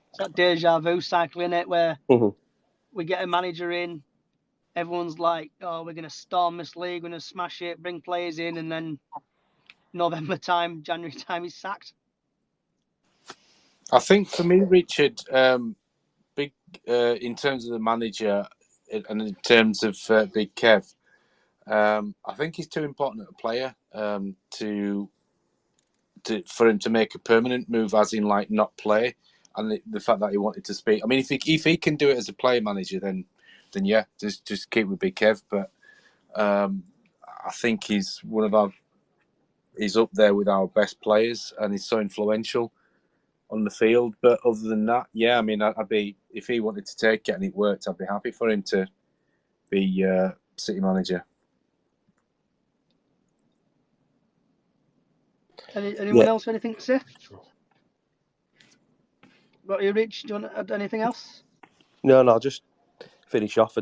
[SPEAKER 6] It's that deja vu cycle, innit, where we get a manager in, everyone's like, oh, we're going to storm this league, we're going to smash it, bring players in, and then November time, January time, he's sacked.
[SPEAKER 5] I think for me, Richard, big in terms of the manager and in terms of Big Kev, I think he's too important a player for him to make a permanent move, as in like not play. And the fact that he wanted to speak. I mean, if he can do it as a player manager, then yeah, just keep with Big Kev. But I think he's he's up there with our best players, and he's so influential on the field. But other than that, yeah, I mean, I'd be, if he wanted to take it and it worked, I'd be happy for him to be City manager.
[SPEAKER 6] Anyone else anything to say? Got you, Rich? Do you want to add anything else?
[SPEAKER 7] No, I'll just finish off.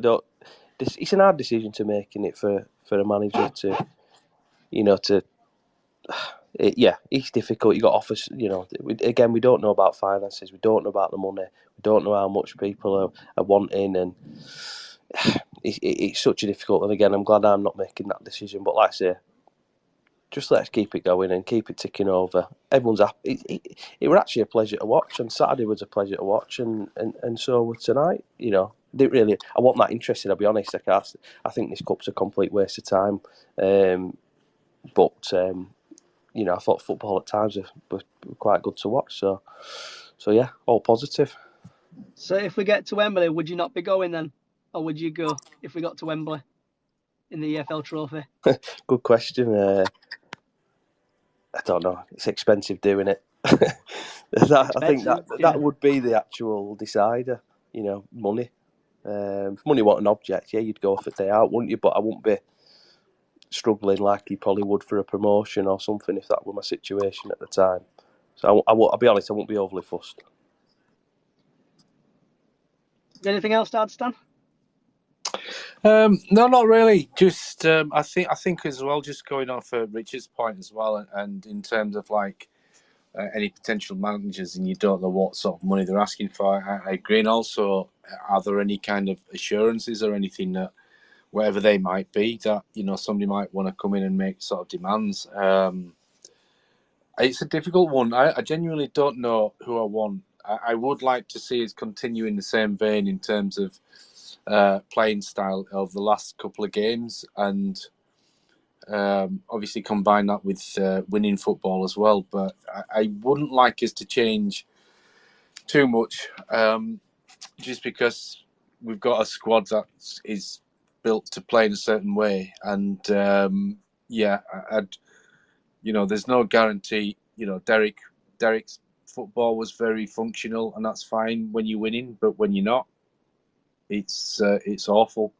[SPEAKER 7] It's an hard decision to make, isn't it, for a manager to, it's difficult. You got offers, again, we don't know about finances. We don't know about the money. We don't know how much people are wanting, and it's such a difficult. And again, I'm glad I'm not making that decision. But like I say, just let's keep it going and keep it ticking over. Everyone's happy. It was actually a pleasure to watch, and Saturday was a pleasure to watch, and so was tonight. Didn't really. I wasn't that interested. I'll be honest. I think this cup's a complete waste of time. But I thought football at times were quite good to watch. So yeah, all positive.
[SPEAKER 6] So if we get to Wembley, would you not be going then? Or would you go if we got to Wembley in the EFL Trophy?
[SPEAKER 7] Good question. I don't know. It's expensive doing it. I think that would be the actual decider. You know, money. If money wasn't an object, yeah, you'd go for a day out, wouldn't you? But I wouldn't be struggling like you probably would for a promotion or something if that were my situation at the time. So I'll be honest, I won't be overly fussed.
[SPEAKER 6] Anything else to add, Stan?
[SPEAKER 5] No, not really. Just I think as well. Just going off Richard's point as well, and in terms of like any potential managers, and you don't know what sort of money they're asking for. I agree. And also, are there any kind of assurances or anything that, whatever they might be, that somebody might want to come in and make sort of demands? It's a difficult one. I genuinely don't know who I want. I would like to see us continue in the same vein in terms of playing style of the last couple of games, and obviously combine that with winning football as well. But I wouldn't like us to change too much, just because we've got a squad that is built to play in a certain way, and there's no guarantee. Derek's football was very functional, and that's fine when you're winning. But when you're not, it's awful.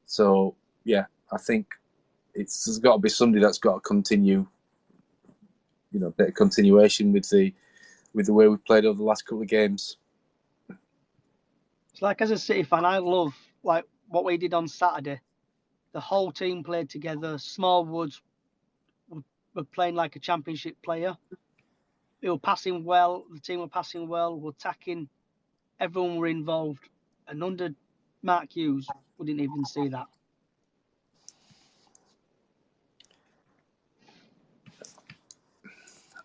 [SPEAKER 5] So yeah, I think there's got to be somebody that's got to continue, a bit of continuation with the way we've played over the last couple of games.
[SPEAKER 6] It's like, as a City fan, I love like what we did on Saturday. The whole team played together. Smallwood were playing like a championship player. They were passing well. The team were passing well. Were attacking. Everyone were involved. And under Mark Hughes, we didn't even see that.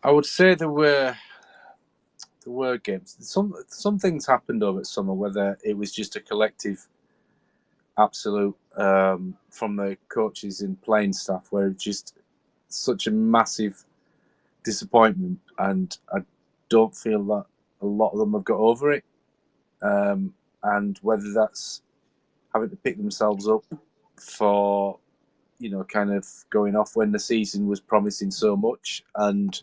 [SPEAKER 5] I would say there were games. Some things happened over summer, whether it was just a collective absolute from the coaches and playing staff, where it's just such a massive disappointment, and I don't feel that a lot of them have got over it. And whether that's having to pick themselves up for kind of going off when the season was promising so much, and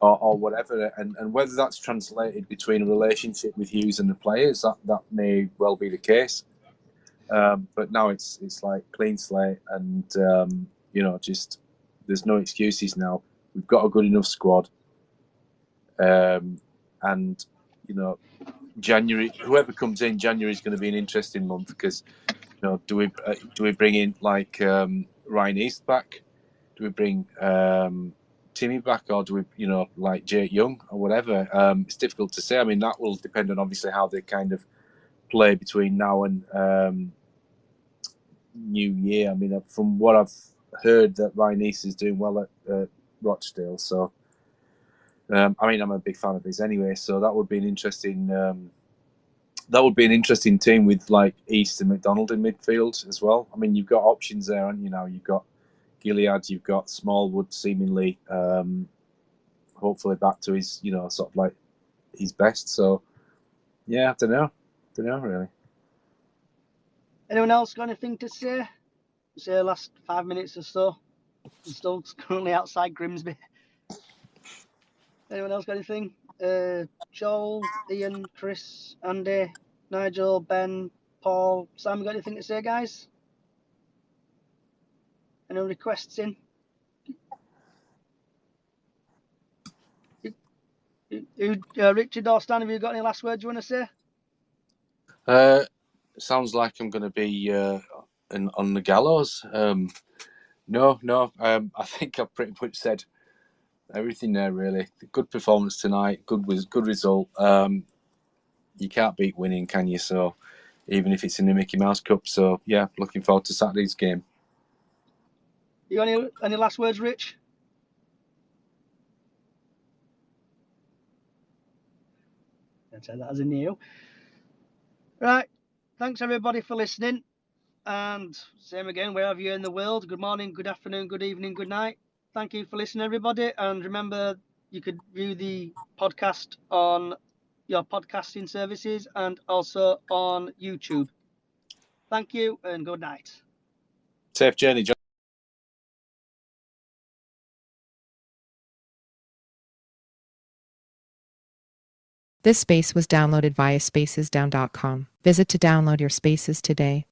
[SPEAKER 5] or whatever, and whether that's translated between a relationship with Hughes and the players, that may well be the case. But now it's like clean slate, and just there's no excuses now. We've got a good enough squad, and January, whoever comes in, January is going to be an interesting month, because do we bring in like Ryan East back? Do we bring Timmy back, or do we like Jake Young or whatever? It's difficult to say. I mean, that will depend on obviously how they kind of play between now and New Year. I mean, from what I've heard, that Ryan East is doing well at Rochdale, so I'm a big fan of his anyway. So that would be an interesting team with like East and McDonald in midfield as well. I mean, you've got options there, haven't you? Now you've got Gilead, you've got Smallwood, seemingly hopefully back to his sort of like his best. So yeah, I don't know really.
[SPEAKER 6] Anyone else got anything to say? Say the last 5 minutes or so. I'm still currently outside Grimsby. Anyone else got anything? Joel, Ian, Chris, Andy, Nigel, Ben, Paul, Sam, got anything to say, guys? Any requests in? Richard or Stan, have you got any last words you want to say?
[SPEAKER 5] Sounds like I'm going to be on the gallows. No. I think I've pretty much said everything there, really. Good performance tonight. Good result. You can't beat winning, can you? So even if it's in the Mickey Mouse Cup. So yeah, looking forward to Saturday's game.
[SPEAKER 6] You got any last words, Rich? I'd say that as a new. Right. Thanks everybody for listening. And same again, wherever you're in the world, good morning, good afternoon, good evening, good night. Thank you for listening, everybody. And remember, you could view the podcast on your podcasting services and also on YouTube. Thank you and good night.
[SPEAKER 8] Safe journey, John.
[SPEAKER 4] This space was downloaded via spacesdown.com. Visit to download your spaces today.